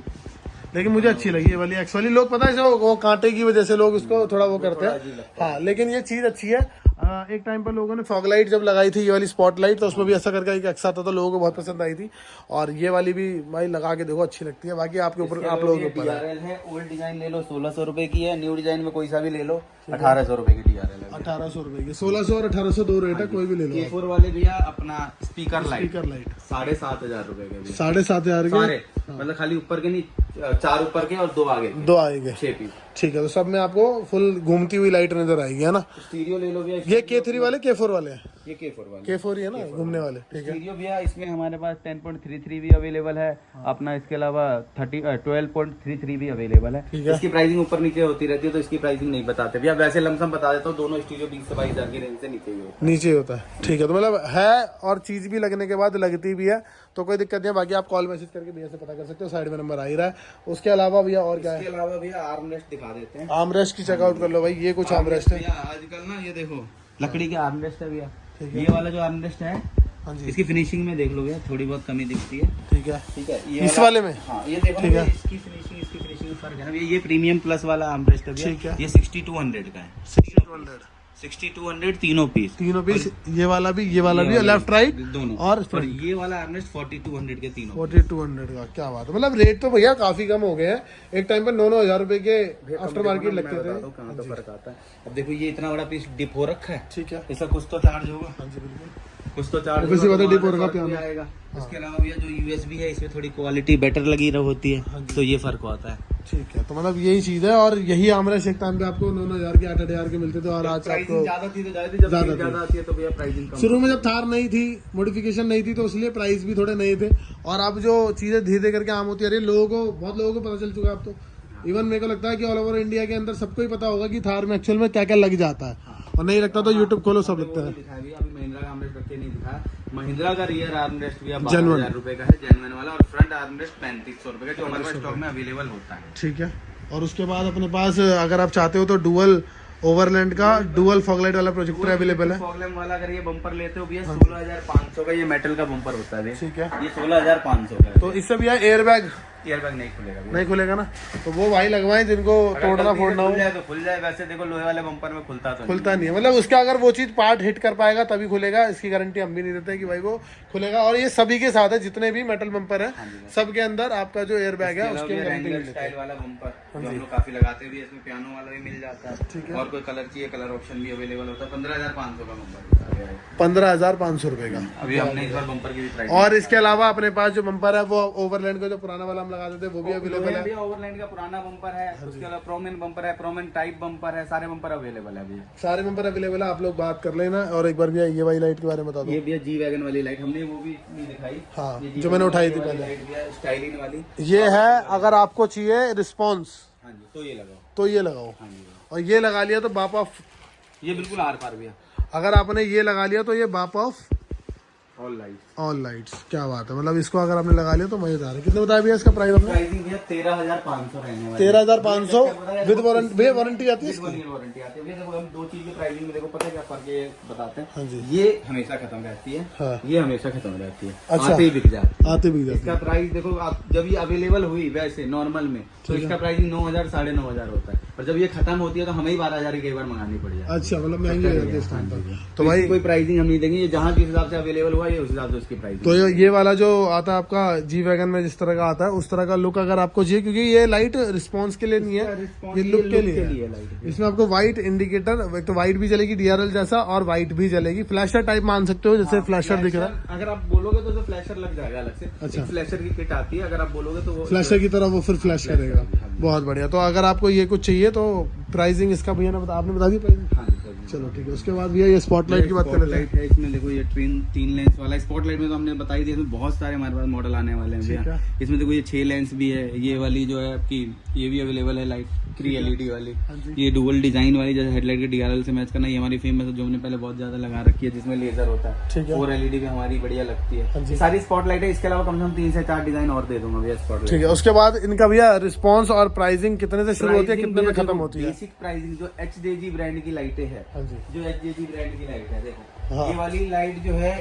लेकिन मुझे अच्छी लगी ये वाली एक्स वाली। लोग पता है वो कांटे की वजह से लोग इसको थोड़ा वो करते हैं, हाँ, लेकिन ये चीज अच्छी है। एक टाइम पर लोगों ने फॉग लाइट जब लगाई थी, ये वाली स्पॉट लाइट, तो उसमें भी ऐसा करके एक एक्स आता था, लोगों को बहुत पसंद आई थी। और ये वाली भी भाई लगा के देखो, अच्छी लगती है। बाकी आपके ऊपर, आप लोगों के ऊपर है। ओल्ड डिजाइन ले लो 1,600 रुपए की है, न्यू डिजाइन में कोई सा भी ले लो 1,800 रुपए की DRL है। 1,800 रुपए की, 1,600 और 1,800 2 रेट है, कोई भी ले लो। K4 वाले भैया अपना स्पीकर लाइट 7,500 रुपए के, 7,500 सारे, मतलब खाली ऊपर के नहीं, 4 ऊपर के और 2 आगे, 2 आएंगे, 6 पीस। ठीक है, तो सब में आपको फुल घूमती हुई लाइट नजर आएगी, है ना। स्टीरियो ले लो भैया, ये K3 वाले K4 वाले हैं, ये K4 वाले, K4 ही है ना, घूमने वाले, ठीक है। स्टीरियो भैया इसमें हमारे पास 10.33 भी अवेलेबल है अपना, इसके अलावा 12.33 भी अवेलेबल है। इसकी प्राइसिंग ऊपर नीचे होती रहती है, तो इसकी प्राइसिंग नहीं बताते भैया, वैसे लमसम बता देता हूँ, दोनों स्टीरियो 20 से 22,000 की रेंज से नीचे ही होता है, ठीक है। तो मतलब है, और चीज भी लगने के बाद लगती भी है, तो कोई दिक्कत नहीं है। बाकी आप कॉल मैसेज करके भैया से पता कर सकते हो, साइड में नंबर आ ही रहा है। उसके अलावा भैया और क्या है? इसके अलावा भैया आर्मरेस्ट दिखा देते हैं, आर्मरेस्ट की चेकआउट कर लो भाई, ये कुछ आर्मरेस्ट है आजकल ना, ये देखो लकड़ी के आर्मरेस्ट है भैया, ये वाला जो आर्मरेस्ट है, हाँ जी, इसकी फिनिशिंग में देख लो भैया, थोड़ी बहुत कमी दिखती है, ठीक है, ठीक है। इस वाले में, हाँ, ये देखो ठीक है, इसकी फिनिशिंग फर्क है ना भैया। ये प्रीमियम प्लस वाला आर्मरेस्ट है भैया, ठीक है, ये 6200 का है, 6200 तीनों पीस, ये वाला भी लेफ्ट राइट दोनों, और ये वाला आर्मरेस्ट 4200 के तीनों, 4200 का। क्या बात है, मतलब रेट तो भैया काफी कम हो गए हैं। एक टाइम पर 9,000 रुपए के आफ्टर मार्केट लगते थे। कहाँ तो फर्क आता है। अब देखो ये इतना बड़ा पीस डिप हो रखा है, ठीक है, इसका कुछ तो चार्ज होगा, हाँ जी बिल्कुल, कुछ तो चार्ज वैसे वाला डिप हो रखा पियानो आएगा। उसके अलावा भैया जो USB है, इसमें थोड़ी क्वालिटी बेटर लगी होती है, तो ये फर्क होता है, ठीक है। तो मतलब यही चीज है, और यही आर्मरेस्ट एक टाइम पे आपको 9,000 के 8,000 के मिलते थे, और आज आपको ज्यादा थी तो ज्यादा आती है, तो भैया प्राइसिंग कम। शुरू में जब थार नहीं थी, मॉडिफिकेशन नहीं थी, तो इसलिए प्राइस भी थोड़े नए थे। और अब जो चीजें धीरे धीरे करके आम होती है, बहुत लोगों को पता चल चुका है अब तो। इवन मेरे को लगता है कि ऑल ओवर इंडिया के अंदर सबको ही पता होगा कि थार में एक्चुअल में क्या क्या लग जाता है, और नहीं लगता तो यूट्यूब खोलो, सब लगता है। अभी महिंद्रा का आर्मरेस्ट रख के नहीं दिखा, महिंद्रा का रियर आर्मरेस्ट भी 12,000 रुपए का है, जेन्युइन वाला, और फ्रंट आर्मरेस्ट 3500 रुपए का, जो हमारे पास स्टॉक में अवेलेबल होता है, ठीक है। और उसके बाद अपने पास अगर आप चाहते हो तो डुअल ओवरलैंड का डुअल फॉगलाइट वाला प्रोजेक्टर अवेलेबल है। फॉगलैम्प वाला अगर ये बम्पर लेते हो भैया 16,500 का, ये मेटल का बम्पर होता है, ठीक है, ये 16,500 का है। तो इससे भैया एयर बैग एयर बैग नहीं खुलेगा भैया। नहीं खुलेगा ना, तो वो भाई लगवाएं जिनको तोड़ना फोड़ना हो। खुल जाए तो खुल जाए, वैसे देखो लोहे वाले बम्पर में खुलता तो खुलता नहीं है, मतलब उसका अगर वो चीज पार्ट हिट कर पाएगा तभी खुलेगा, इसकी गारंटी हम भी नहीं देते कि भाई वो खुलेगा। और ये सभी के साथ है, जितने भी मेटल बम्पर है सबके अंदर आपका जो एयर बैग है उसकी गारंटी नहीं। स्टाइल वाला बम्पर जो हम लोग काफी लगाते भी, इसमें पियानो वाला भी मिल जाता है, और कोई कलर चाहिए कलर ऑप्शन भी अवेलेबल होता है। 15,500 का बम्पर, 15,500 रुपए का। अभी हमने इस बार बम्पर की भी प्राइस। और इसके अलावा अपने पास जो बम्पर है वो ओवरलैंड का जो पुराना वाला हम लगाते थे वो भी अवेलेबल है। ओवरलैंड का पुराना बम्पर है, उसके अलावा प्रोमेन बम्पर है, प्रोमेन टाइप बम्पर है, सारे बम्पर अवेलेबल है अभी। सारे बम्पर अवेलेबल है, आप लोग बात कर लेना। और एक बार भैया ये वाली लाइट के बारे में बता दो। ये भी जी वैगन वाली लाइट हमने वो भी नहीं दिखाई। हाँ, ये जो मैंने उठाई थी पहले, स्टाइलिंग वाली ये है। अगर आपको चाहिए रिस्पॉन्स हाँ जी, तो ये लगाओ, तो ये लगाओ, हाँ जी। और ये लगा लिया तो बाप ऑफ, ये बिल्कुल आर पार भैया, अगर आपने ये लगा लिया तो ये बाप of all light, all lights. क्या बात है, मतलब इसको अगर आपने लगा लिया तो मजेदार है। कितने बताया भैया इसका प्राइस आपने? प्राइसिंग भैया 13,500 रहने वाला है। 13,500 विद वारंटी। भैया वारंटी आती है इसकी? वारंटी आती है भैया। देखो हम दो चीज की प्राइसिंग में देखो पता है क्या फर्क है बताते हैं। हाँ जी। ये हमेशा खत्म रहती है, हाँ। ये हमेशा खत्म रहती है, अच्छा। आते ही बिक जाती है। आते भी जाती इसका प्राइस देखो आप जब ये अवेलेबल हुई वैसे नॉर्मल में तो इसका प्राइसिंग 9,000 9,500 होता है, और जब ये खत्म होती है तो हमें ही 12,000 की कई बार मंगानी पड़ जाती है। अच्छा, मतलब महंगी हो जाती है इस टाइम पर। तो भाई कोई प्राइसिंग हम नहीं देंगे, ये जहाँ जिस हिसाब से अवेलेबल हुआ ये उस हिसाब से उसकी प्राइसिंग। तो ये वाला जो आता है आपका जी वैगन में जिस तरह का आता है उस तरह का लुक अगर आपको चाहिए, क्योंकि ये लाइट रिस्पॉन्स के लिए नहीं है, ये लुक के लिए है। इसमें आपको व्हाइट इंडिकेटर, एक तो व्हाइट भी जलेगी डीआरएल जैसा, और व्हाइट भी जलेगी। फ्लैशर टाइप मान सकते हो, जैसे फ्लैशर दिख रहा है। अगर आप बोलोगे तो फ्लैशर लग जाएगा अलग से। अच्छा, फ्लैशर की किट आती है, अगर आप बोलोगे तो वो फ्लैशर की तरह वो फिर फ्लैश करेगा। बहुत बढ़िया। तो अगर आपको ये कुछ चाहिए तो प्राइसिंग इसका भैया ने आपने बता दी प्राइसिंग? हाँ जी, चलो ठीक है। उसके बाद भैया ये स्पॉटलाइट की बात कर लेते हैं। है इसमें देखो ये तीन लेंस वाला स्पॉटलाइट में तो हमने बताई दी, इसमें बहुत सारे हमारे पास मॉडल आने वाले हैं भैया। इसमें देखो ये 6 लेंस भी है, ये वाली जो है आपकी ये भी अवेलेबल है लाइट 3 LED वाली। ये डुअल डिजाइन वाली जैसे हेडलाइट के डीआरएल से मैच करना, ये हमारी फेमस है जो हमने पहले बहुत ज्यादा लगा रखी है, जिसमें लेजर होता है। 4 LED भी हमारी बढ़िया लगती है। ये सारी स्पॉटलाइट है, इसके अलावा कम से कम 3 से 4 डिजाइन और दे दूंगा भैया स्पॉटलाइट। ठीक है। उसके बाद इनका भैया रिस्पॉन्स और प्राइसिंग कितने से शुरू होती है, कितने में खत्म होती है? बेसिक प्राइसिंग जो HJG ब्रांड की लाइटें है, जो HJG ब्रांड की लाइट है देखो, हाँ। ये वाली लाइट जो है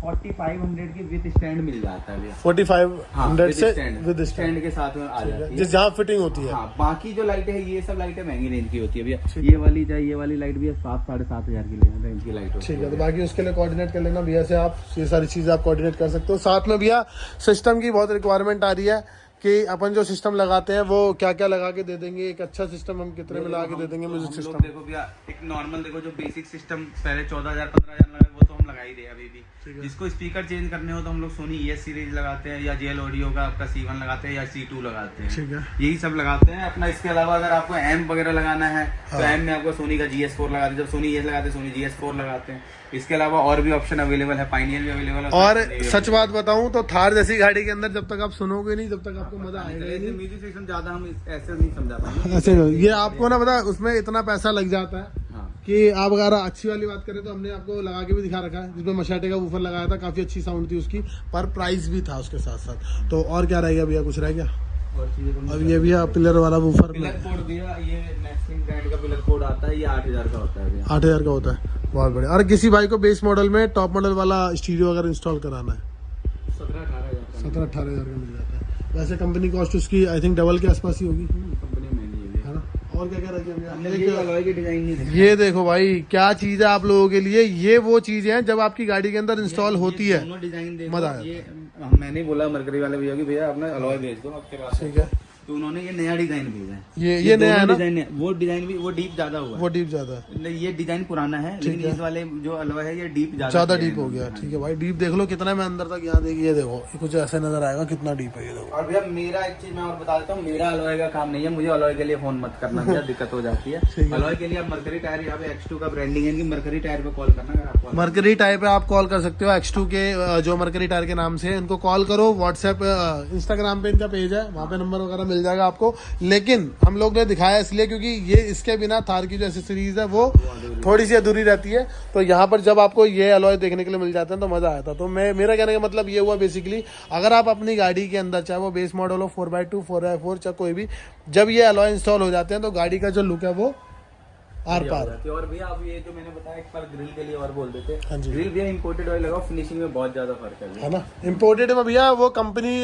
4500 की विद स्टैंड मिल जाता है भैया। 4500 से विद स्टैंड के साथ में आ जाती है, जिस जहाँ फिटिंग होती है। हाँ, बाकी जो लाइटें है ये सब लाइटें महंगी रेंज की होती है भैया। ये वाली चाहे ये वाली लाइट भी 7,500 की रेंज की लाइट होती है। ठीक है, तो बाकी उसके लिए कोऑर्डिनेट कर लेना भैया से, आप ये सारी चीजें आप कोऑर्डिनेट कर सकते हो। साथ में भैया सिस्टम की बहुत रिक्वायरमेंट आ रही है कि अपन जो सिस्टम लगाते हैं वो क्या क्या लगा के दे देंगे, एक अच्छा सिस्टम हम कितने में लगा के दे देंगे म्यूजिक सिस्टम। देखो भैया एक नॉर्मल देखो जो बेसिक सिस्टम पहले 14,000 15,000 लगा वो तो हम लगा ही दे अभी भी। जिसको स्पीकर चेंज करने हो तो हम लोग सोनी ES सीरीज लगाते हैं, या JL ऑडियो का आपका C1 लगाते हैं, या C2 लगाते हैं। ठीक है, यही सब लगाते हैं अपना। इसके अलावा अगर आपको एम वगैरह लगाना है तो एम में आपको सोनी का GS4 लगाते हैं, जब सोनी ES लगाते हैं सोनी GS4 लगाते हैं। इसके अलावा और भी ऑप्शन अवेलेबल है, पाइनियर भी अवेलेबल है। और सच बात बताऊं तो थार जैसी गाड़ी के अंदर जब तक आप सुनोगे नहीं, जब तक आपको मजा आएगा नहीं। म्यूजिक सिस्टम ज्यादा हम ऐसे नहीं समझा पाएंगे। ऐसे ये आपको ना पता, उसमें इतना पैसा लग जाता है कि आप अगर अच्छी वाली बात करें तो हमने आपको लगा के भी दिखा रखा है, जिसमें मशाटे का वूफर लगाया था, काफी अच्छी साउंड थी उसकी, पर प्राइस भी था उसके साथ साथ। तो और क्या रह गया भैया, कुछ रह गया? अब ये भैया पिलर वाला वूफर, पिलर कोड भैया ये मैक्सिम ब्रांड का पिलर कोड आता है, ये 8,000 का होता है भैया। 8,000 का होता है, बहुत बढ़िया। और किसी भाई को बेस मॉडल में टॉप मॉडल वाला स्टीरियो अगर इंस्टॉल कराना है 17-18,000 का मिल जाता है। वैसे कंपनी कॉस्ट उसकी आई थिंक डबल के आसपास ही होगी, कंपनी महंगी है ना। और क्या क्या रह गया भैया? ये देखो भाई क्या चीज है आप लोगों के लिए, ये वो चीजें हैं जब आपकी गाड़ी के अंदर इंस्टॉल होती है डिजाइन मजा आया। ये मैंने बोला मरकरी वाले भैया की भैया अपना अलॉय भेज दो आपके पास, ठीक है। तो उन्होंने ये नया डिजाइन भेजा है। ये नया है ना? डिजाइन है, वो डिजाइन भी वो डीप ज्यादा हुआ है, वो डीप ज्यादा है। नहीं ये डिजाइन पुराना है, लेकिन इस वाले जो अलॉय है ये डीप ज्यादा डीप हो गया। ठीक है भाई, डीप देख लो कितना मैं अंदर तक यहाँ देखिए, देखो ये कुछ ऐसा नजर आएगा कितना डीप है ये देखो। और भैया मेरा एक चीज मैं और बता देता हूँ, मेरा अलॉय का काम नहीं है, मुझे अलॉय के लिए फोन मत करना भैया, दिक्कत हो जाती है। अलॉय के लिए आप मरकरी टायर, यहाँ पे X2 का ब्रांडिंग है, इनकी मरकरी टायर पे कॉल करना। अगर आपको मरकरी टायर पे आप कॉल कर सकते हो, X2 के जो मरकरी टायर के नाम से, इनको कॉल करो। व्हाट्सएप इंस्टाग्राम पे इनका पेज है, वहाँ पे नंबर वगैरह मिल जाएगा आपको। लेकिन हम लोग ने दिखाया इसलिए क्योंकि ये इसके बिना थार की जो एसेसरीज है वो थोड़ी सी अधूरी रहती है, तो यहाँ पर जब आपको ये अलॉय देखने के लिए मिल जाता है तो मजा आता है। तो मेरा कहने का मतलब ये हुआ बेसिकली, अगर आप अपनी गाड़ी के अंदर चाहे वो बेस मॉडल हो 4x2 4x4 चाहे कोई भी, जब ये अलॉय इंस्टॉल हो जाते हैं तो गाड़ी का जो लुक है वो आर बढ़िया हो पार। जाती है। और भैया अब ये जो मैंने बताया एक बार ग्रिल के लिए और बोल देते, हाँ जी। ग्रिल भैया इंपोर्टेड ऑयल लगाओ, फिनिशिंग में बहुत ज्यादा फर्क है भैया। है ना, इम्पोर्टेड में भैया वो कंपनी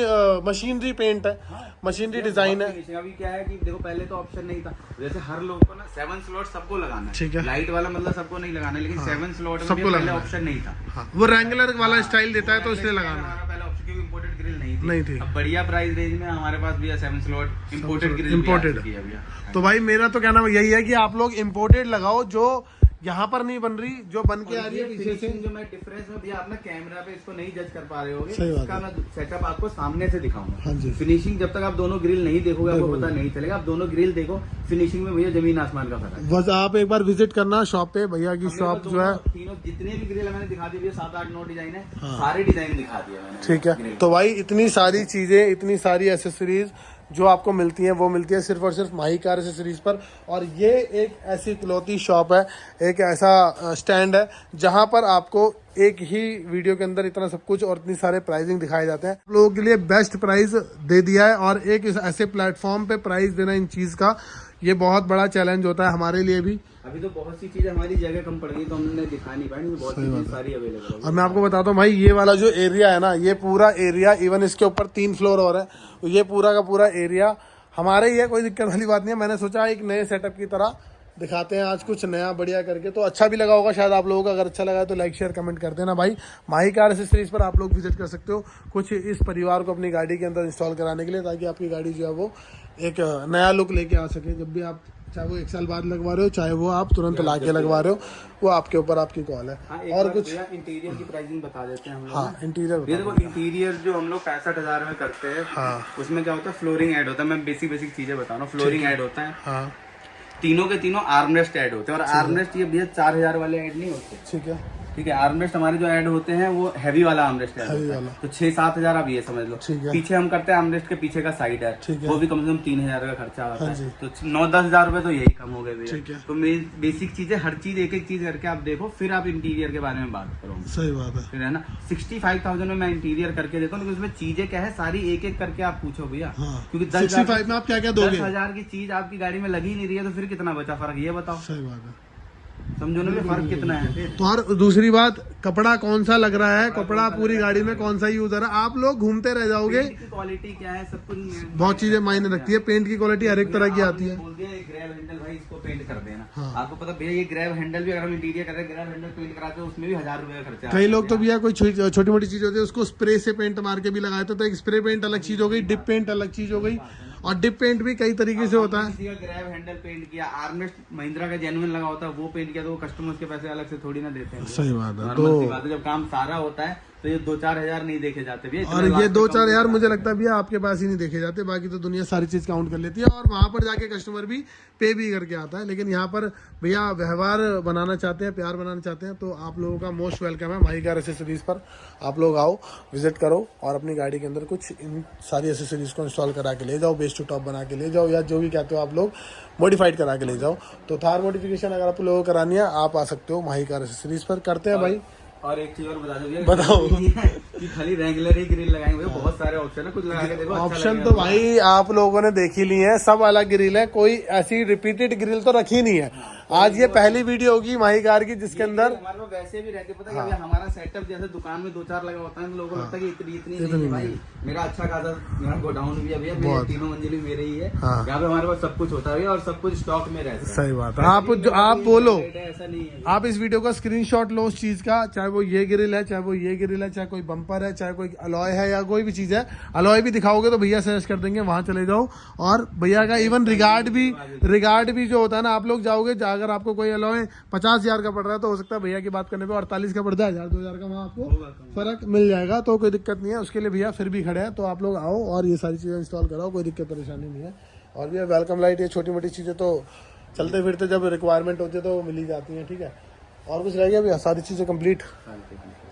मशीनरी पेंट है, मशीनरी डिजाइन है। फिनिशिंग अभी क्या है कि देखो पहले तो ऑप्शन नहीं था, जैसे हर लोग को ना 7 स्लॉट सबको लगाना ठीक है। लाइट वाला मतलब सबको नहीं लगाना है, लेकिन 7 स्लॉट में सबको भी पहले लगाना है। ऑप्शन नहीं था। हाँ, वो रेंगुलर वाला स्टाइल देता है तो इसलिए लगाना है। हमारा पहले ऑप्शन क्योंकि इंपोर्टेड ग्रिल नहीं नहीं थी। अब बढ़िया प्राइस रेंज में हमारे पास भैया 7 स्लॉट इंपोर्टेड ग्रिल Imported। है भैया। तो भाई मेरा तो कहना यही है कि आप लोग इम्पोर्टेड लगाओ, जो यहाँ पर नहीं बन रही, जो बन के आ रही है पीछे से। फिनिशिंग जो मैं डिफरेंस में भैया अपना कैमरा पे इसको नहीं जज कर पा रहे होगे, सही बात इसका मैं सेटअप आपको सामने से दिखाऊंगा। हाँ जी। फिनिशिंग जब तक आप दोनों ग्रिल नहीं देखोगे आपको पता नहीं चलेगा। आप दोनों ग्रिल देखो, फिनिशिंग में भैया जमीन आसमान का फर्क है। बस आप एक बार विजिट करना शॉप पे, भैया की शॉप जो है। तीनों जितने भी ग्रिल मैंने दिखा दिए भैया, 7 8 9 डिजाइन है, सारे डिजाइन दिखा दिए मैंने। ठीक है, तो भाई इतनी सारी चीजें, इतनी सारी एसेसरीज जो आपको मिलती हैं वो मिलती है सिर्फ और सिर्फ माही कार एसेसरीज पर। और ये एक ऐसी इकलौती शॉप है, एक ऐसा स्टैंड है जहां पर आपको एक ही वीडियो के अंदर इतना सब कुछ और इतनी सारे प्राइसिंग दिखाए जाते हैं। आप लोगों के लिए बेस्ट प्राइस दे दिया है, और एक इस ऐसे प्लेटफॉर्म पे प्राइस देना इन चीज का, ये बहुत बड़ा चैलेंज होता है हमारे लिए भी। अभी तो बहुत सी चीजें हमारी जगह कम पड़ गई तो हमने दिखा नहीं पाई, बहुत सी चीजें सारी अवेलेबल है। और मैं आपको बताता हूँ भाई, ये वाला जो एरिया है ना, ये पूरा एरिया, इवन इसके ऊपर 3 फ्लोर और है, तो ये पूरा का पूरा एरिया हमारे ही है, कोई दिक्कत वाली बात नहीं है। मैंने सोचा एक नए सेटअप की तरह दिखाते हैं आज कुछ नया बढ़िया करके, तो अच्छा भी लगा होगा शायद आप लोगों को। अगर अच्छा लगा तो लाइक शेयर कमेंट कर देना भाई। माही कार एसेसरीज पर आप लोग विजिट कर सकते हो कुछ इस परिवार को अपनी गाड़ी के अंदर इंस्टॉल कराने के लिए, ताकि आपकी गाड़ी जो है वो एक नया लुक लेके आ सके। जब भी आप, चाहे वो 1 साल बाद लगवा रहे हो, चाहे वो आप तुरंत ला के लगवा रहे हो, वो आपके ऊपर, आपकी कॉल है। और कुछ इंटीरियर की प्राइसिंग बता देते हैं हम लोग। हाँ, इंटीरियर ये देखो इंटीरियर जो हम लोग 65,000 में करते हैं, हाँ। उसमें क्या होता है, फ्लोरिंग ऐड होता है। मैं बेसिक चीजें बता रहा हूँ। फ्लोरिंग ऐड होता है, हाँ तीनों के तीनों आर्मरेस्ट ऐड होते हैं। और आर्मरेस्ट ये भैया 4,000 वाले ऐड नहीं होते, ठीक है। ठीक है। आर्मरेस्ट हमारे जो ऐड होते हैं वो हैवी वाला आर्मरेस्ट ऐड हैवी होता है, वाला। तो 6-7 हजार आप ये समझ लो। ठीक है। पीछे हम करते हैं आर्मरेस्ट के पीछे का साइड है, ठीक है। वो भी कम से कम 3,000 का खर्चा होता हाँ है, जी। तो 9-10 हजार रुपए तो यही कम हो गए ठीक भैया। है। तो मेरी बेसिक चीजें, हर चीज एक एक चीज करके आप देखो, फिर आप इंटीरियर के बारे में बात करो। सही बात है। फिर है ना, 65,000 में मैं इंटीरियर करके देता हूँ, लेकिन उसमें चीजें क्या है सारी एक एक करके आप पूछो भैया। हाँ। क्योंकि 65 में आप क्या क्या दोगे? 10,000 की चीज आपकी गाड़ी में लगी नहीं रही है, तो फिर कितना बचा फर्क, ये बताओ। सही बात है। समझो ना, फर्क कितना है फिर। तो और दूसरी बात, कपड़ा कौन सा लग रहा है, कपड़ा पूरी गाड़ी में कौन सा यूज हो रहा है, आप लोग घूमते रह जाओगे। पेंट की क्वालिटी क्या है, सब कुछ बहुत चीजें मायने रखती है। पेंट की क्वालिटी हर एक तरह की आती है। बोल दिया ये ग्रैब हैंडल भाई इसको पेंट कर देना। हाँ। आपको पता भैया ये ग्रैब हैंडल भी अगर हम इंटीरियर कर रहे हैं, ग्रैब हैंडल पेंट कराते हैं, उसमें भी 1,000 रुपए का खर्चा। कई लोग तो भैया कोई छोटी मोटी चीज होती है उसको स्प्रे से पेंट मार के भी लगाए थे, तो एक स्प्रे पेंट अलग चीज हो गई, डिप पेंट अलग चीज हो गई, और डिप पेंट भी कई तरीके से होता है। किसी का ग्रैब हैंडल पेंट किया, आर्मरेस्ट महिंद्रा का जेन्युइन लगा होता है वो पेंट किया, तो वो कस्टमर्स के पैसे अलग से थोड़ी ना देते हैं। सही बात है। नॉर्मल सी तो बात है, जब काम सारा होता है तो ये 2-4 हजार नहीं देखे जाते भैया। और ये 2-4 यार मुझे लगता है भैया आपके पास ही नहीं देखे जाते, बाकी तो दुनिया सारी चीज काउंट कर लेती है, और वहां पर जाके कस्टमर भी पे भी करके आता है। लेकिन यहाँ पर भैया व्यवहार बनाना चाहते हैं, प्यार बनाना चाहते हैं, तो आप लोगों का मोस्ट वेलकम है माही कार एसेसरीज पर। आप लोग आओ, विजिट करो, और अपनी गाड़ी के अंदर कुछ इन सारी एसेसरीज को इंस्टॉल करा के ले जाओ, बेस टू टॉप बना के ले जाओ, या जो भी कहते हो आप लोग मॉडिफाइड करा के ले जाओ। तो थार मॉडिफिकेशन अगर आप लोगों को करानी है, आप आ सकते हो माही कार एसेसरीज पर। करते हैं भाई। और एक चीज और बता दो भैया, बताओ। कि खाली रेगुलर ही ग्रिल लगाएंगे, बहुत सारे ऑप्शन है, कुछ लगा के देखो। अच्छा ऑप्शन लगेगा। तो भाई आप लोगों ने देख ही ली है, सब अलग ग्रिल है, कोई ऐसी रिपीटेड ग्रिल तो रखी नहीं है। आज ये पहली वीडियो होगी माही कार की जिसके अंदर हमारे पास वैसे भी रहते, पता है क्या, हमारा सेटअप जैसे दुकान में 2-4 लगा होता है, तो लोगों को लगता है कि इतनी नहीं है भाई। मेरा अच्छा खासा मेरा गोडाउन भी है भैया, मेरे 3 मंजिल मेरे ही है, यहाँ पे हमारे पास सब कुछ होता है और सब कुछ स्टॉक में रहता है। सही बात है। आप बोलो, ऐसा नहीं है। आप इस वीडियो का स्क्रीनशॉट लो उस चीज का, चाहे वो ये ग्रिल है, चाहे वो ये ग्रिल है, चाहे कोई बम्पर है, चाहे कोई अलॉय है, या कोई भी चीज है। अलॉय भी दिखाओगे तो भैया सजेस्ट कर देंगे, वहां चले जाओ। और भैया का इवन रिगार्ड भी जो होता है ना, आप लोग जाओगे, अगर आपको कोई अलॉय 50,000 का पड़ रहा है, तो हो सकता है भैया की बात करने पे 48 का पड़ जाए, 1,000-2,000 का वहाँ आपको फर्क मिल जाएगा, तो कोई दिक्कत नहीं है। उसके लिए भैया फिर भी खड़े हैं, तो आप लोग आओ और ये सारी चीजें इंस्टॉल कराओ, कोई दिक्कत परेशानी नहीं है। और भैया वेलकम लाइट, ये छोटी मोटी चीजें तो चलते फिरते जब रिक्वायरमेंट होती है तो मिल ही जाती है, ठीक है। और कुछ रह गया भैया? सारी चीजें कंप्लीट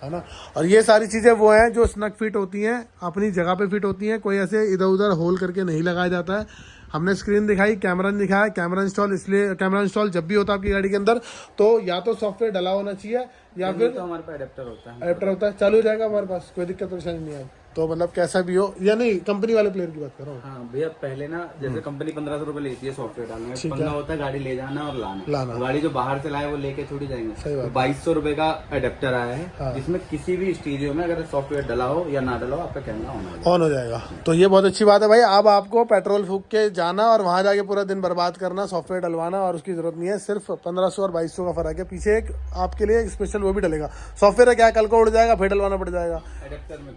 है ना। और ये सारी चीजें वो हैं जो स्नग फिट होती हैं, अपनी जगह पे फिट होती हैं, कोई ऐसे इधर उधर होल करके नहीं लगाया जाता है। हमने स्क्रीन दिखाई, कैमरा नहीं दिखाया। कैमरा इंस्टॉल इसलिए, कैमरा इंस्टॉल जब भी होता है आपकी गाड़ी के अंदर, तो या तो सॉफ्टवेयर डला होना चाहिए, या फिर तो हमारे पास अडेप्टर होता है। एडेप्टर होता है, चालू हो जाएगा हमारे पास, कोई दिक्कत परेशानी नहीं है। तो मतलब कैसा भी हो, या नहीं कंपनी वाले प्लेयर की बात कर रहा हूँ। हाँ भैया, पहले ना जैसे कंपनी 1500 रुपए लेती है सॉफ्टवेयर डालने में, 15 होता है गाड़ी ले जाना और लाना। गाड़ी जो बाहर से लाए वो लेके थोड़ी जाएंगे। तो 2200 रुपए का अडेप्टर आया है, जिसमें किसी भी स्टीरियो में अगर सॉफ्टवेयर डला हो या ना डला हो, आपका कैमरा ऑन हो जाएगा। तो ये बहुत अच्छी बात है भाई। अब आपको पेट्रोल फूक के जाना और वहां जाके पूरा दिन बर्बाद करना, सॉफ्टवेयर डलवाना और उसकी जरूरत नहीं है। सिर्फ 1500 और 2200 का फर्क है। पीछे एक आपके लिए एक स्पेशल वो भी डलेगा। सॉफ्टवेयर क्या कल को उड़ जाएगा, फिर डलवाना पड़ जाएगा।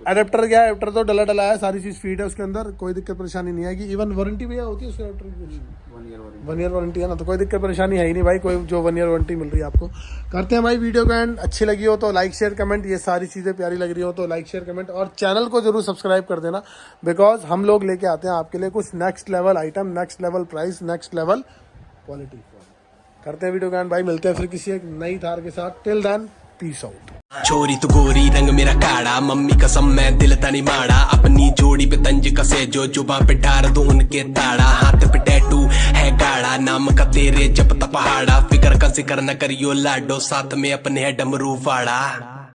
एडेप्टर क्या है, एडेप्टर तो डला है, सारी चीज फीड है उसके अंदर, कोई दिक्कत परेशानी नहीं आएगी। इवन वारंटी भी होती है उसके एडेप्टर की, 1 ईयर वारंटी है ना, तो कोई दिक्कत परेशानी है ही नहीं भाई। कोई जो 1 ईयर वारंटी मिल रही है आपको। करते हैं भाई वीडियो का एंड। अच्छी लगी हो तो लाइक शेयर कमेंट, ये सारी चीजें प्यारी लग रही हो तो लाइक शेयर कमेंट, और चैनल को जरूर सब्सक्राइब कर देना, बिकॉज हम लोग लेके आते हैं आपके लिए कुछ next level item, next level price, next level quality. करते हैं वीडियो का एंड भाई, मिलते हैं फिर किसी एक नई थार के साथ। Till then peace out. छोरी तू गोरी रंग मेरा काड़ा, मम्मी कसम मैं दिल तनी माड़ा, अपनी जोड़ी पे तंज कसे जो जुबां पे डार दो उनके ताड़ा, हाथ पे टैटू है गाड़ा, नाम का तेरे जब तक पहाड़ा, फिक्र का जिक्र न करियो लाडो, साथ में अपने है डमरू फाड़ा।